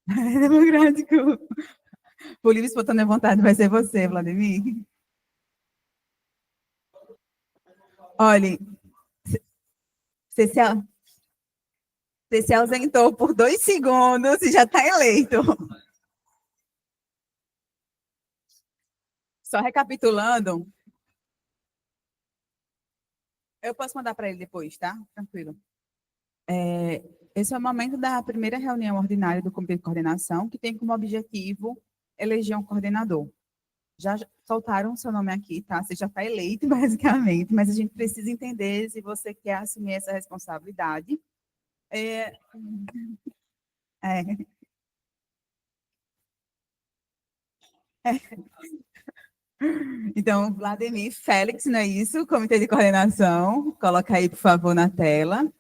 É democrático. O livre espontânea vontade vai ser você, Vladimir. Olha, você se ausentou por 2 segundos e já está eleito. Só recapitulando, eu posso mandar para ele depois, tá? Tranquilo. Esse é o momento da primeira reunião ordinária do Comitê de Coordenação, que tem como objetivo eleger um coordenador. Já soltaram o seu nome aqui, tá? Você já está eleito, basicamente, mas a gente precisa entender se você quer assumir essa responsabilidade. É. Então, Vladimir Félix, não é isso? Comitê de Coordenação. Coloca aí, por favor, na tela.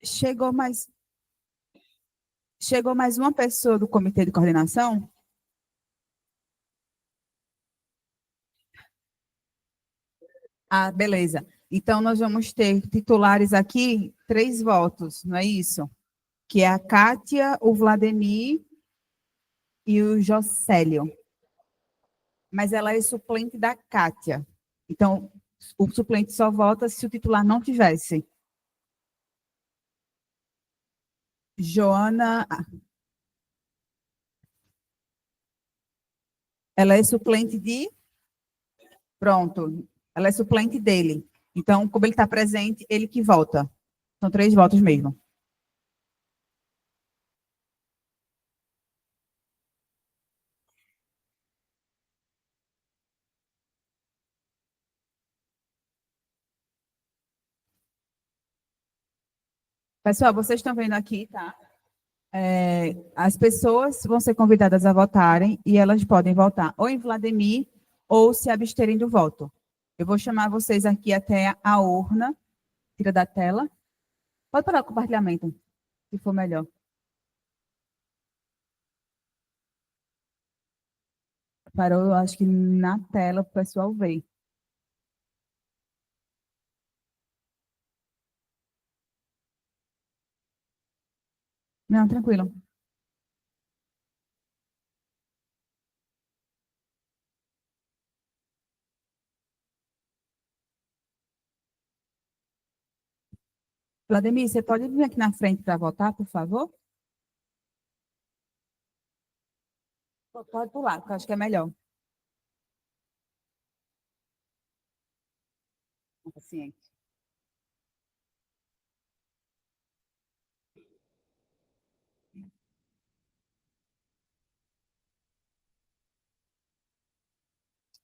Chegou mais uma pessoa do Comitê de Coordenação? Ah, beleza. Então, nós vamos ter titulares aqui, 3 votos, não é isso? Que é a Kátia, o Vladimir e o Jocélio. Mas ela é suplente da Kátia. Então, o suplente só vota se o titular não tivesse. Joana, ela é suplente de... Pronto, ela é suplente dele. Então, como ele está presente, ele que vota. São 3 votos mesmo. Pessoal, vocês estão vendo aqui, tá? As pessoas vão ser convidadas a votarem e elas podem votar ou em Vladimir ou se absterem do voto. Eu vou chamar vocês aqui até a urna. Tira da tela. Pode parar o compartilhamento, se for melhor. Parou, eu acho que na tela para o pessoal ver. Não, tranquilo. Vladimir, você pode vir aqui na frente para votar, por favor? Pode pular, que eu acho que é melhor. Paciente.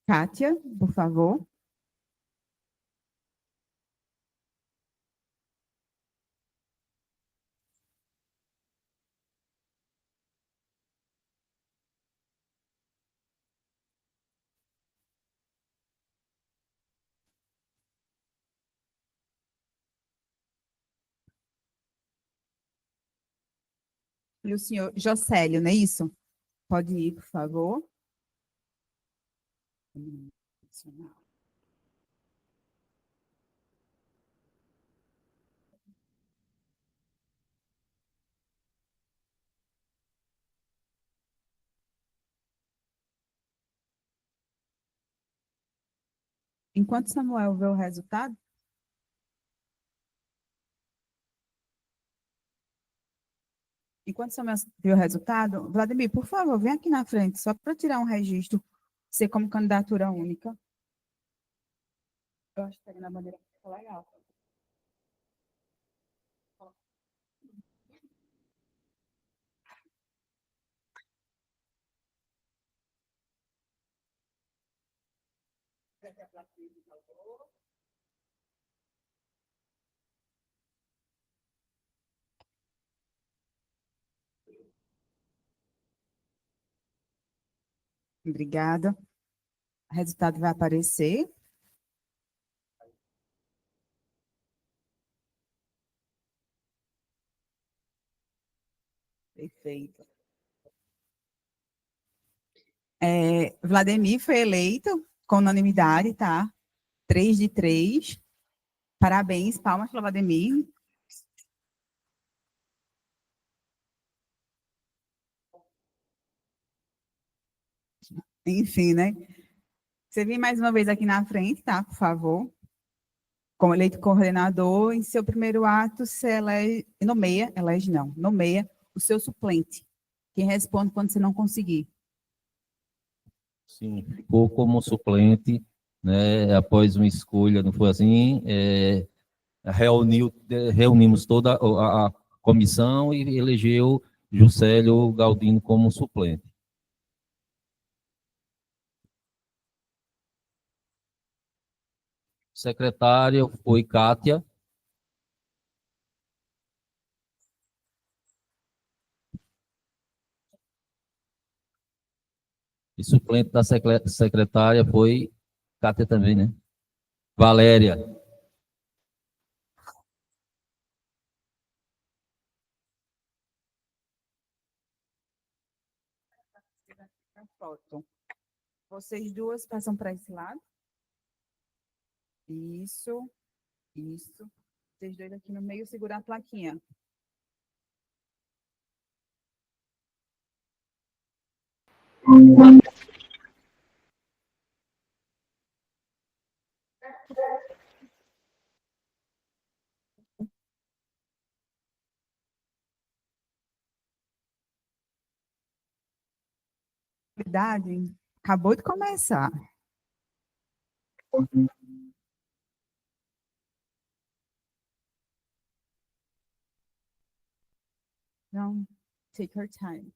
Kátia, por favor. E o senhor Jocélio, não é isso? Pode ir, por favor. Enquanto Samuel vê o resultado, Vladimir, por favor, vem aqui na frente, só para tirar um registro, ser como candidatura única. Eu acho que pegar na bandeira fica legal. Obrigada. O resultado vai aparecer. Perfeito. Vladimir foi eleito com unanimidade, tá? 3 de 3. Parabéns, palmas para o Vladimir. Enfim, né? Você vem mais uma vez aqui na frente, tá? Por favor. Como eleito coordenador, em seu primeiro ato, você nomeia o seu suplente. Quem responde quando você não conseguir. Sim, ficou como suplente, né, após uma escolha, não foi assim? Reunimos toda a comissão e elegeu Juscelio Galdino como suplente. Secretária foi Kátia. E suplente da secretária foi Kátia também, né? Valéria. Foto. Vocês duas passam para esse lado. Isso, isso. Vocês dois aqui no meio segurar a plaquinha. Verdade, acabou de começar. Então, take your time.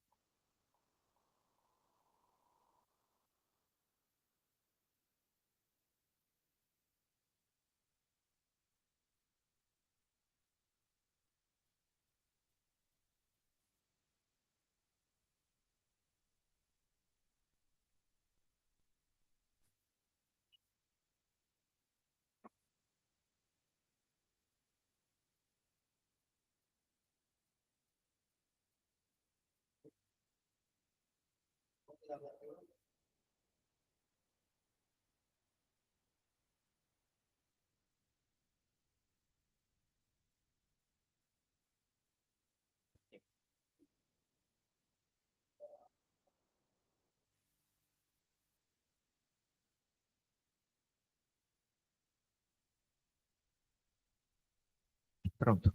Pronto.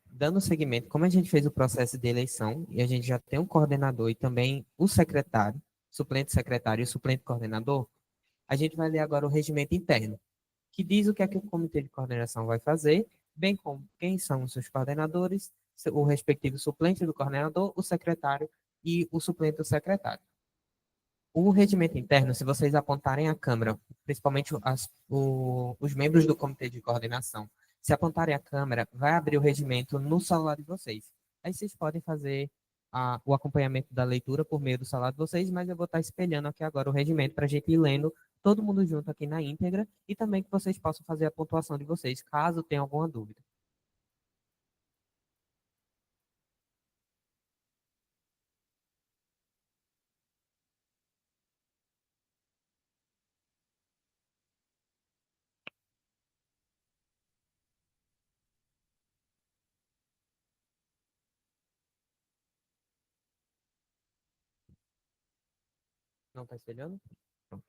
Dando seguimento, como a gente fez o processo de eleição e a gente já tem um coordenador e também o secretário, suplente secretário e o suplente coordenador, a gente vai ler agora o regimento interno, que diz o que é que o comitê de coordenação vai fazer, bem como quem são os seus coordenadores, o respectivo suplente do coordenador, o secretário e o suplente do secretário. O regimento interno, se vocês apontarem a câmera, principalmente os membros do comitê de coordenação, se apontarem a câmera, vai abrir o regimento no celular de vocês. Aí vocês podem fazer o acompanhamento da leitura por meio do celular de vocês, mas eu vou estar espelhando aqui agora o regimento para a gente ir lendo todo mundo junto aqui na íntegra e também que vocês possam fazer a pontuação de vocês, caso tenha alguma dúvida. Não está espelhando? Pronto.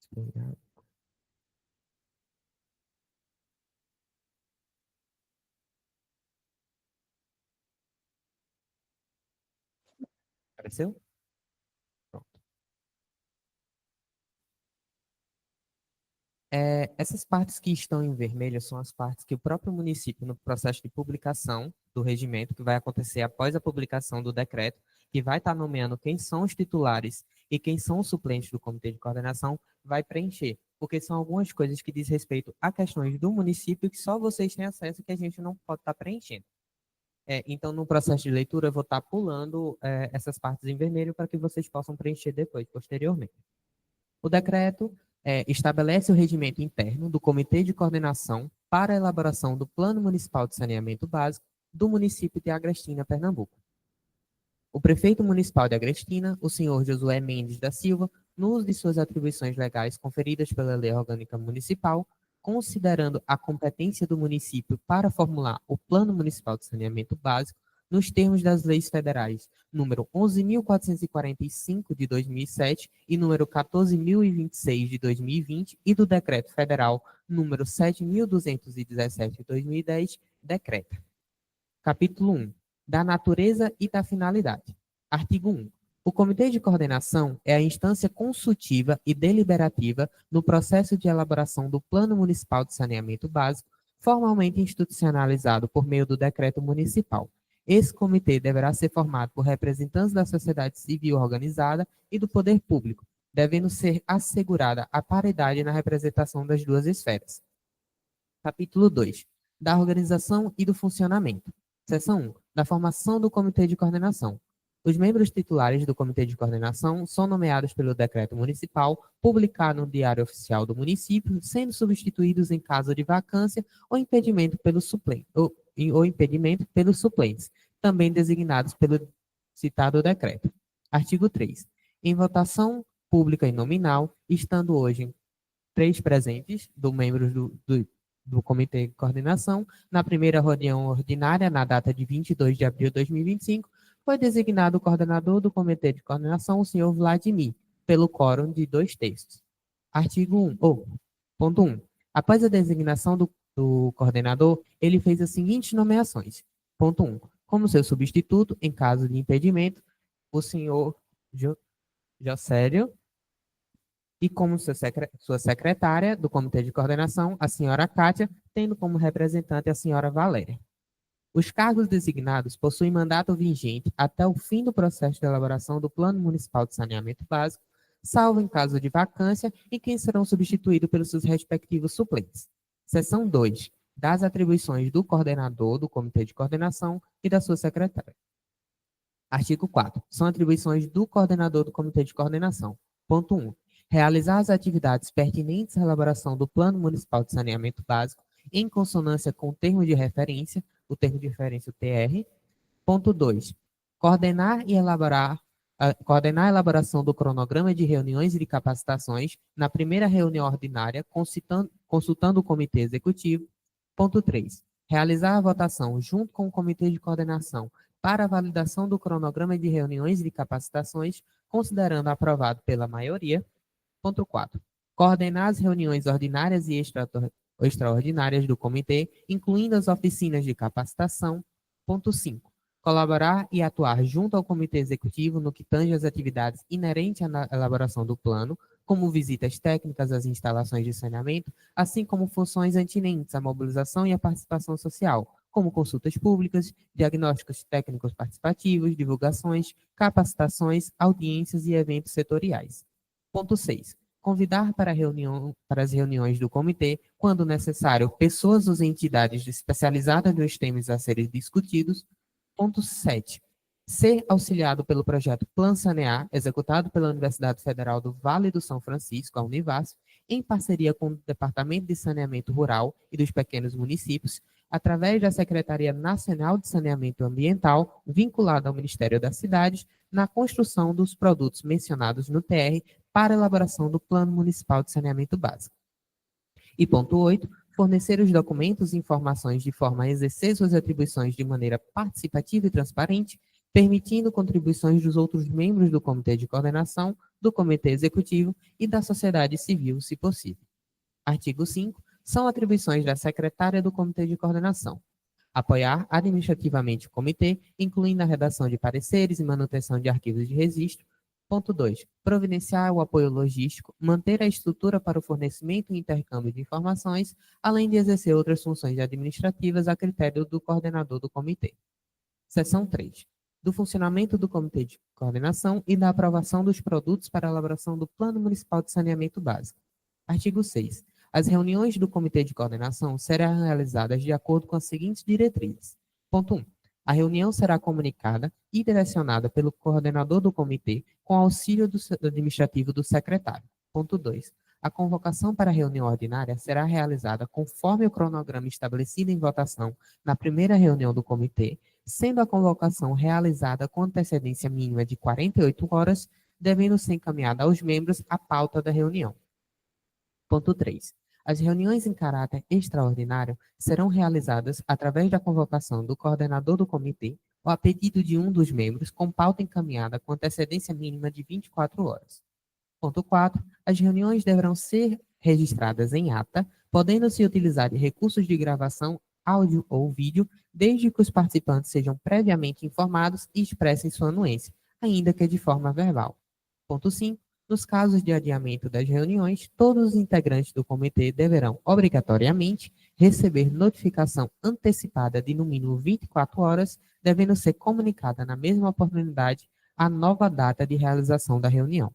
Espelhar. Apareceu? Pronto. Essas partes que estão em vermelho são as partes que o próprio município, no processo de publicação do regimento, que vai acontecer após a publicação do decreto, que vai estar nomeando quem são os titulares e quem são os suplentes do comitê de coordenação, vai preencher, porque são algumas coisas que diz respeito a questões do município que só vocês têm acesso e que a gente não pode estar preenchendo. Então, no processo de leitura, eu vou estar pulando essas partes em vermelho para que vocês possam preencher depois, posteriormente. O decreto estabelece o regimento interno do Comitê de Coordenação para a elaboração do Plano Municipal de Saneamento Básico do município de Agrestina, Pernambuco. O prefeito municipal de Agrestina, o senhor Josué Mendes da Silva, no uso de suas atribuições legais conferidas pela Lei Orgânica Municipal, considerando a competência do município para formular o Plano Municipal de Saneamento Básico nos termos das leis federais número 11.445 de 2007 e número 14.026 de 2020 e do Decreto Federal número 7.217 de 2010, decreta. Capítulo 1. Da natureza e da finalidade. Artigo 1. O Comitê de Coordenação é a instância consultiva e deliberativa no processo de elaboração do Plano Municipal de Saneamento Básico, formalmente institucionalizado por meio do Decreto Municipal. Esse comitê deverá ser formado por representantes da sociedade civil organizada e do poder público, devendo ser assegurada a paridade na representação das duas esferas. Capítulo 2. Da organização e do funcionamento. Seção 1. Da formação do Comitê de Coordenação. Os membros titulares do Comitê de Coordenação são nomeados pelo Decreto Municipal, publicado no Diário Oficial do Município, sendo substituídos em caso de vacância ou impedimento pelos suplentes, também designados pelo citado decreto. Artigo 3. Em votação pública e nominal, estando hoje 3 presentes do membros do Comitê de Coordenação, na primeira reunião ordinária, na data de 22 de abril de 2025, foi designado o coordenador do Comitê de Coordenação, o senhor Vladimir, pelo quórum de 2/3. Artigo 1, ponto 1. Após a designação do coordenador, ele fez as seguintes nomeações. Ponto 1. Como seu substituto, em caso de impedimento, o senhor Jocélio, e como sua secretária do Comitê de Coordenação, a senhora Kátia, tendo como representante a senhora Valéria. Os cargos designados possuem mandato vigente até o fim do processo de elaboração do Plano Municipal de Saneamento Básico, salvo em caso de vacância, e quem serão substituídos pelos seus respectivos suplentes. Seção 2. Das atribuições do coordenador do Comitê de Coordenação e da sua secretária. Artigo 4. São atribuições do coordenador do Comitê de Coordenação. Ponto 1. Realizar as atividades pertinentes à elaboração do Plano Municipal de Saneamento Básico em consonância com o termo de referência, o termo de referência, o TR. Ponto 2. Coordenar a elaboração do cronograma de reuniões e de capacitações na primeira reunião ordinária, consultando o comitê executivo. Ponto 3. Realizar a votação junto com o comitê de coordenação para a validação do cronograma de reuniões e de capacitações, considerando aprovado pela maioria. Ponto 4. Coordenar as reuniões ordinárias e extraordinárias do comitê, incluindo as oficinas de capacitação. Ponto 5. Colaborar e atuar junto ao comitê executivo no que tange às atividades inerentes à elaboração do plano, como visitas técnicas às instalações de saneamento, assim como funções atinentes à mobilização e à participação social, como consultas públicas, diagnósticos técnicos participativos, divulgações, capacitações, audiências e eventos setoriais. Ponto 6. Convidar para as reuniões do comitê, quando necessário, pessoas ou entidades especializadas nos temas a serem discutidos. Ponto 7. Ser auxiliado pelo projeto Plan Sanear, executado pela Universidade Federal do Vale do São Francisco, a Univasf, em parceria com o Departamento de Saneamento Rural e dos Pequenos Municípios, através da Secretaria Nacional de Saneamento Ambiental, vinculada ao Ministério das Cidades, na construção dos produtos mencionados no TR para elaboração do Plano Municipal de Saneamento Básico. E ponto 8. Fornecer os documentos e informações de forma a exercer suas atribuições de maneira participativa e transparente, permitindo contribuições dos outros membros do Comitê de Coordenação, do Comitê Executivo e da sociedade civil, se possível. Artigo 5. São atribuições da secretária do Comitê de Coordenação: apoiar administrativamente o comitê, incluindo a redação de pareceres e manutenção de arquivos de registro. Ponto 2. Providenciar o apoio logístico, manter a estrutura para o fornecimento e intercâmbio de informações, além de exercer outras funções administrativas a critério do coordenador do comitê. Seção 3. Do funcionamento do Comitê de Coordenação e da aprovação dos produtos para a elaboração do Plano Municipal de Saneamento Básico. Artigo 6. As reuniões do Comitê de Coordenação serão realizadas de acordo com as seguintes diretrizes. Ponto 1. A reunião será comunicada e direcionada pelo coordenador do comitê com auxílio administrativo do secretário. Ponto 2. A convocação para a reunião ordinária será realizada conforme o cronograma estabelecido em votação na primeira reunião do comitê, sendo a convocação realizada com antecedência mínima de 48 horas, devendo ser encaminhada aos membros a pauta da reunião. Ponto 3. As reuniões em caráter extraordinário serão realizadas através da convocação do coordenador do comitê ou a pedido de um dos membros, com pauta encaminhada com antecedência mínima de 24 horas. Ponto 4. As reuniões deverão ser registradas em ata, podendo-se utilizar de recursos de gravação, áudio ou vídeo, desde que os participantes sejam previamente informados e expressem sua anuência, ainda que de forma verbal. Ponto 5. Nos casos de adiamento das reuniões, todos os integrantes do comitê deverão, obrigatoriamente, receber notificação antecipada de no mínimo 24 horas, devendo ser comunicada na mesma oportunidade a nova data de realização da reunião.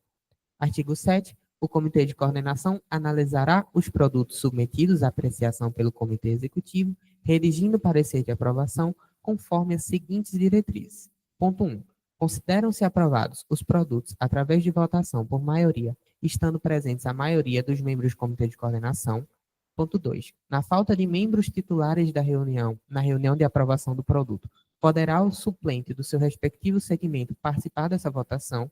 Artigo 7. O Comitê de Coordenação analisará os produtos submetidos à apreciação pelo Comitê Executivo, redigindo parecer de aprovação conforme as seguintes diretrizes. Ponto 1. Consideram-se aprovados os produtos através de votação por maioria, estando presentes a maioria dos membros do Comitê de Coordenação. Ponto 2. Na falta de membros titulares da reunião, na reunião de aprovação do produto, poderá o suplente do seu respectivo segmento participar dessa votação.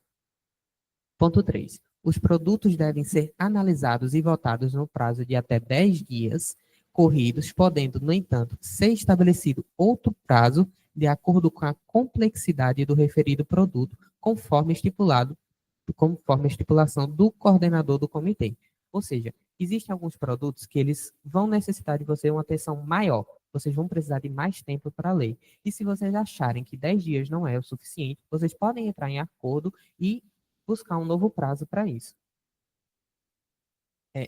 Ponto 3. Os produtos devem ser analisados e votados no prazo de até 10 dias corridos, podendo, no entanto, ser estabelecido outro prazo de acordo com a complexidade do referido produto, conforme a estipulação do coordenador do comitê. Ou seja, existem alguns produtos que eles vão necessitar de você uma atenção maior. Vocês vão precisar de mais tempo para ler. E se vocês acharem que 10 dias não é o suficiente, vocês podem entrar em acordo e buscar um novo prazo para isso.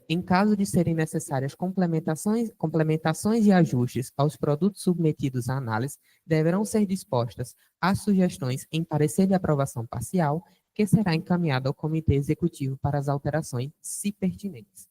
Em caso de serem necessárias complementações e ajustes aos produtos submetidos à análise, deverão ser dispostas as sugestões em parecer de aprovação parcial, que será encaminhado ao Comitê Executivo para as alterações, se pertinentes.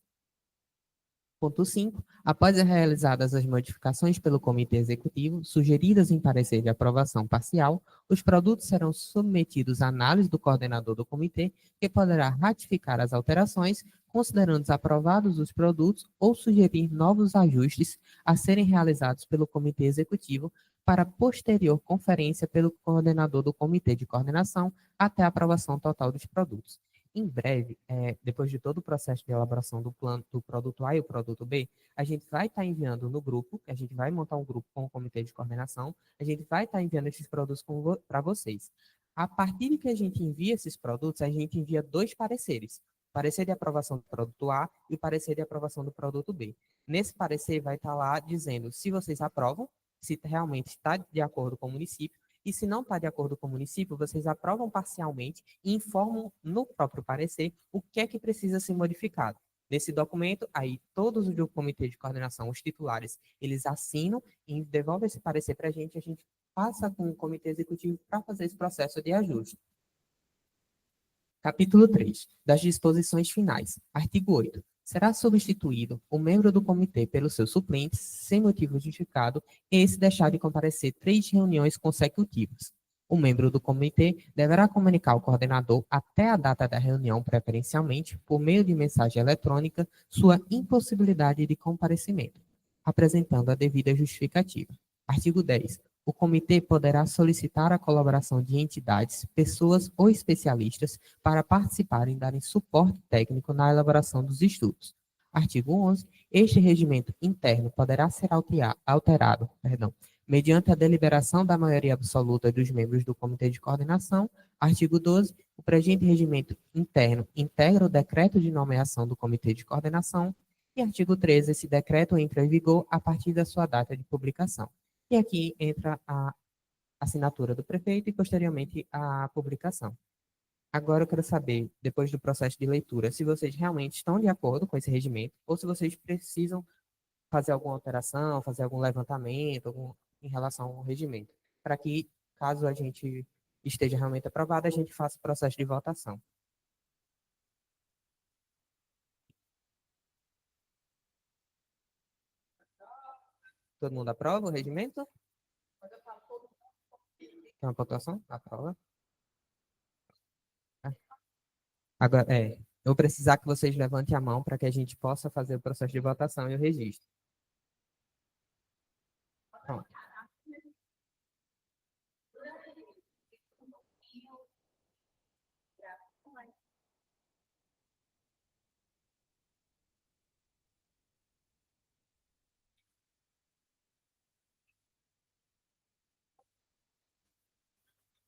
Ponto 5. Após realizadas as modificações pelo Comitê Executivo, sugeridas em parecer de aprovação parcial, os produtos serão submetidos à análise do coordenador do comitê, que poderá ratificar as alterações, considerando aprovados os produtos ou sugerir novos ajustes a serem realizados pelo Comitê Executivo, para posterior conferência pelo coordenador do comitê de coordenação até a aprovação total dos produtos. Em breve, depois de todo o processo de elaboração do plano do produto A e o produto B, a gente vai estar enviando no grupo, a gente vai montar um grupo com o comitê de coordenação, a gente vai estar enviando esses produtos para vocês. A partir de que a gente envia esses produtos, a gente envia 2 pareceres. O parecer de aprovação do produto A e o parecer de aprovação do produto B. Nesse parecer vai estar lá dizendo se vocês aprovam, se realmente está de acordo com o município, e se não está de acordo com o município, vocês aprovam parcialmente e informam no próprio parecer o que é que precisa ser modificado. Nesse documento, aí todos os do comitê de coordenação, os titulares, eles assinam e devolvem esse parecer para a gente passa com o comitê executivo para fazer esse processo de ajuste. Capítulo 3. Das disposições finais. Artigo 8. Será substituído o membro do comitê pelo seu suplente, sem motivo justificado, e esse deixar de comparecer 3 reuniões consecutivas. O membro do comitê deverá comunicar ao coordenador até a data da reunião, preferencialmente, por meio de mensagem eletrônica, sua impossibilidade de comparecimento, apresentando a devida justificativa. Artigo 10. O comitê poderá solicitar a colaboração de entidades, pessoas ou especialistas para participarem e darem suporte técnico na elaboração dos estudos. Artigo 11. Este regimento interno poderá ser alterado, mediante a deliberação da maioria absoluta dos membros do Comitê de Coordenação. Artigo 12. O presente regimento interno integra o decreto de nomeação do Comitê de Coordenação. E artigo 13. Esse decreto entra em vigor a partir da sua data de publicação. E aqui entra a assinatura do prefeito e, posteriormente, a publicação. Agora eu quero saber, depois do processo de leitura, se vocês realmente estão de acordo com esse regimento ou se vocês precisam fazer alguma alteração, fazer algum levantamento em relação ao regimento, para que, caso a gente esteja realmente aprovado, a gente faça o processo de votação. Todo mundo aprova o regimento? Tem uma pontuação? Aprova. Agora, eu vou precisar que vocês levantem a mão para que a gente possa fazer o processo de votação e o registro. Pronto.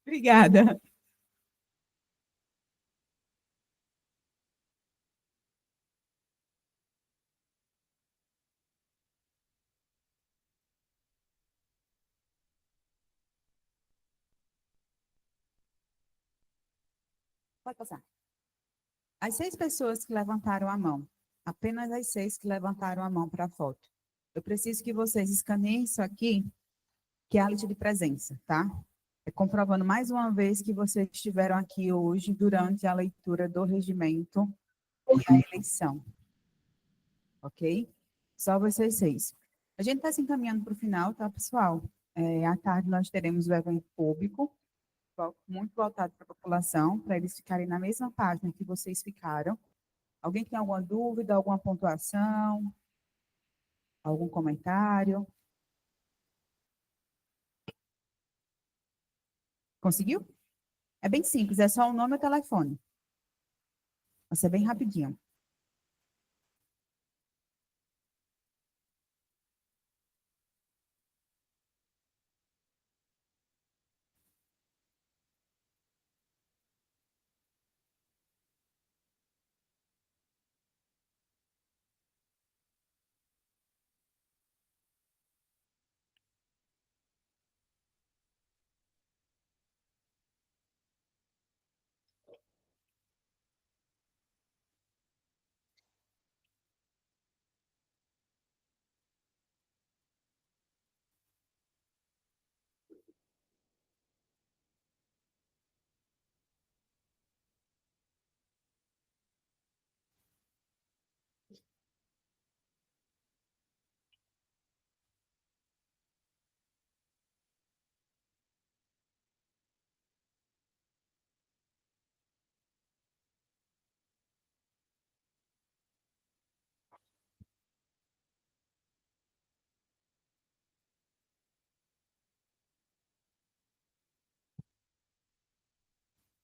Obrigada. Pode passar. As 6 pessoas que levantaram a mão, apenas as 6 que levantaram a mão para a foto. Eu preciso que vocês escaneiem isso aqui, que é a lista de presença, tá? É comprovando mais uma vez que vocês estiveram aqui hoje durante a leitura do regimento e a eleição. Ok? Só vocês 6. A gente está se encaminhando para o final, tá, pessoal? À tarde nós teremos o evento público, muito voltado para a população, para eles ficarem na mesma página que vocês ficaram. Alguém tem alguma dúvida, alguma pontuação, algum comentário? Conseguiu? É bem simples, é só o nome e o telefone. Vai ser bem rapidinho.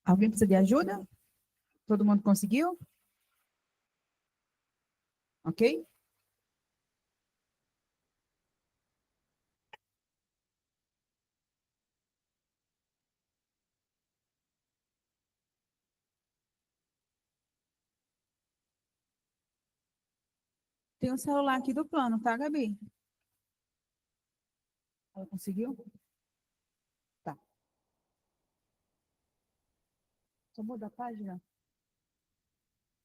Alguém precisa de ajuda? Todo mundo conseguiu? Ok? Tem um celular aqui do plano, tá, Gabi? Ela conseguiu? Tá. Só mudar a página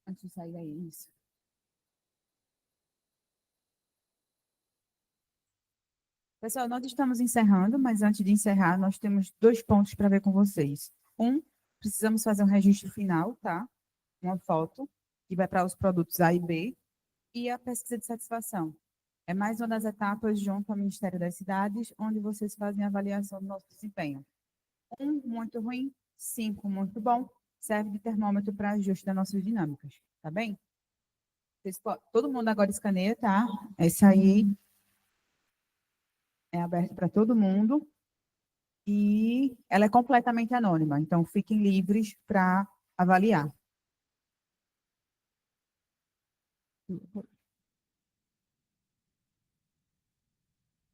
antes de sair aí, isso. Pessoal, nós estamos encerrando, mas antes de encerrar, nós temos 2 pontos para ver com vocês. Precisamos fazer um registro final, tá? Uma foto, que vai para os produtos A e B, e a pesquisa de satisfação. É mais uma das etapas junto ao Ministério das Cidades, onde vocês fazem a avaliação do nosso desempenho. 1, muito ruim. 5, muito bom. Serve de termômetro para ajuste das nossas dinâmicas, tá bem? Todo mundo agora escaneia, tá? Esse aí é aberto para todo mundo e ela é completamente anônima, então fiquem livres para avaliar.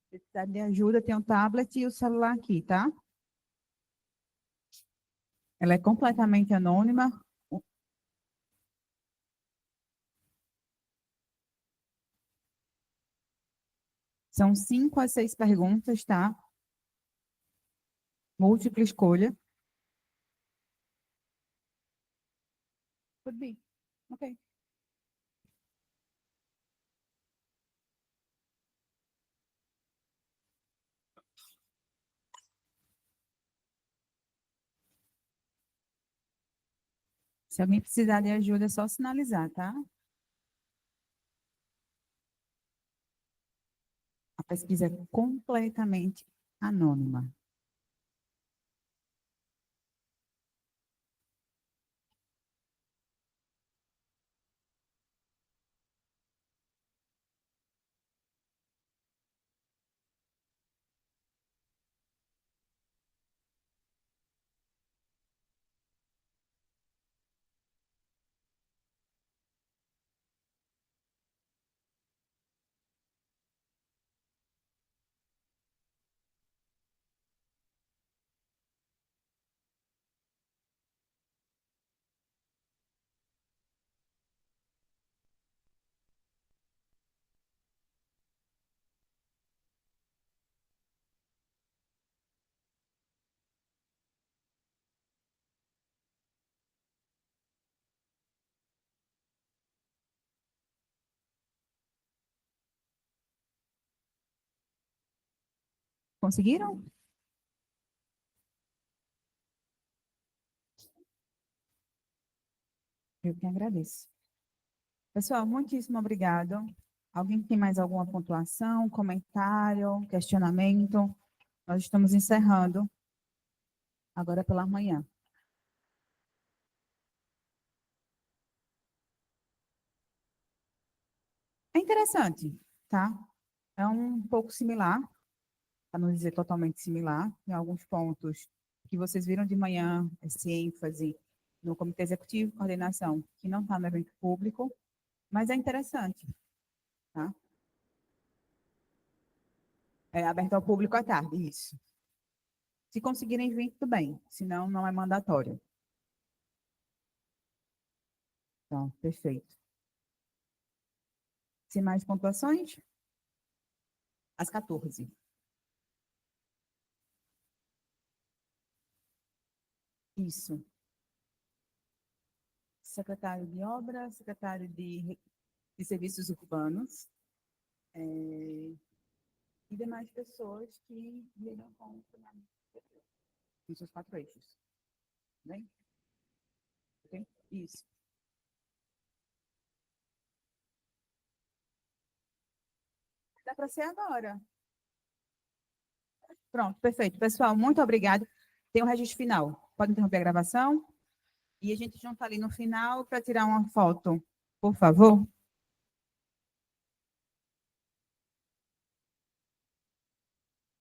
Se precisar de ajuda, tem um tablet e o celular aqui, tá? Ela é completamente anônima. São 5 a 6 perguntas, tá? Múltipla escolha. Could be. Ok. Se alguém precisar de ajuda, é só sinalizar, tá? A pesquisa é completamente anônima. Conseguiram? Eu que agradeço. Pessoal, muitíssimo obrigado. Alguém tem mais alguma pontuação, comentário, questionamento? Nós estamos encerrando agora pela manhã. É interessante, tá? É um pouco similar, para não dizer totalmente similar, em alguns pontos que vocês viram de manhã, esse ênfase no Comitê Executivo de Coordenação, que não está no evento público, mas é interessante, tá? É aberto ao público à tarde, isso. Se conseguirem vir, tudo bem, senão não é mandatório. Então, perfeito. Sem mais pontuações? Às 14. Isso. Secretário de Obras, secretário de Serviços Urbanos, e demais pessoas que lidam com o treinamento nos seus 4 eixos. Bem? Ok? Isso. Dá para ser agora. Pronto, perfeito. Pessoal, muito obrigada. Tem um registro final. Pode interromper a gravação? E a gente junta ali no final para tirar uma foto, por favor.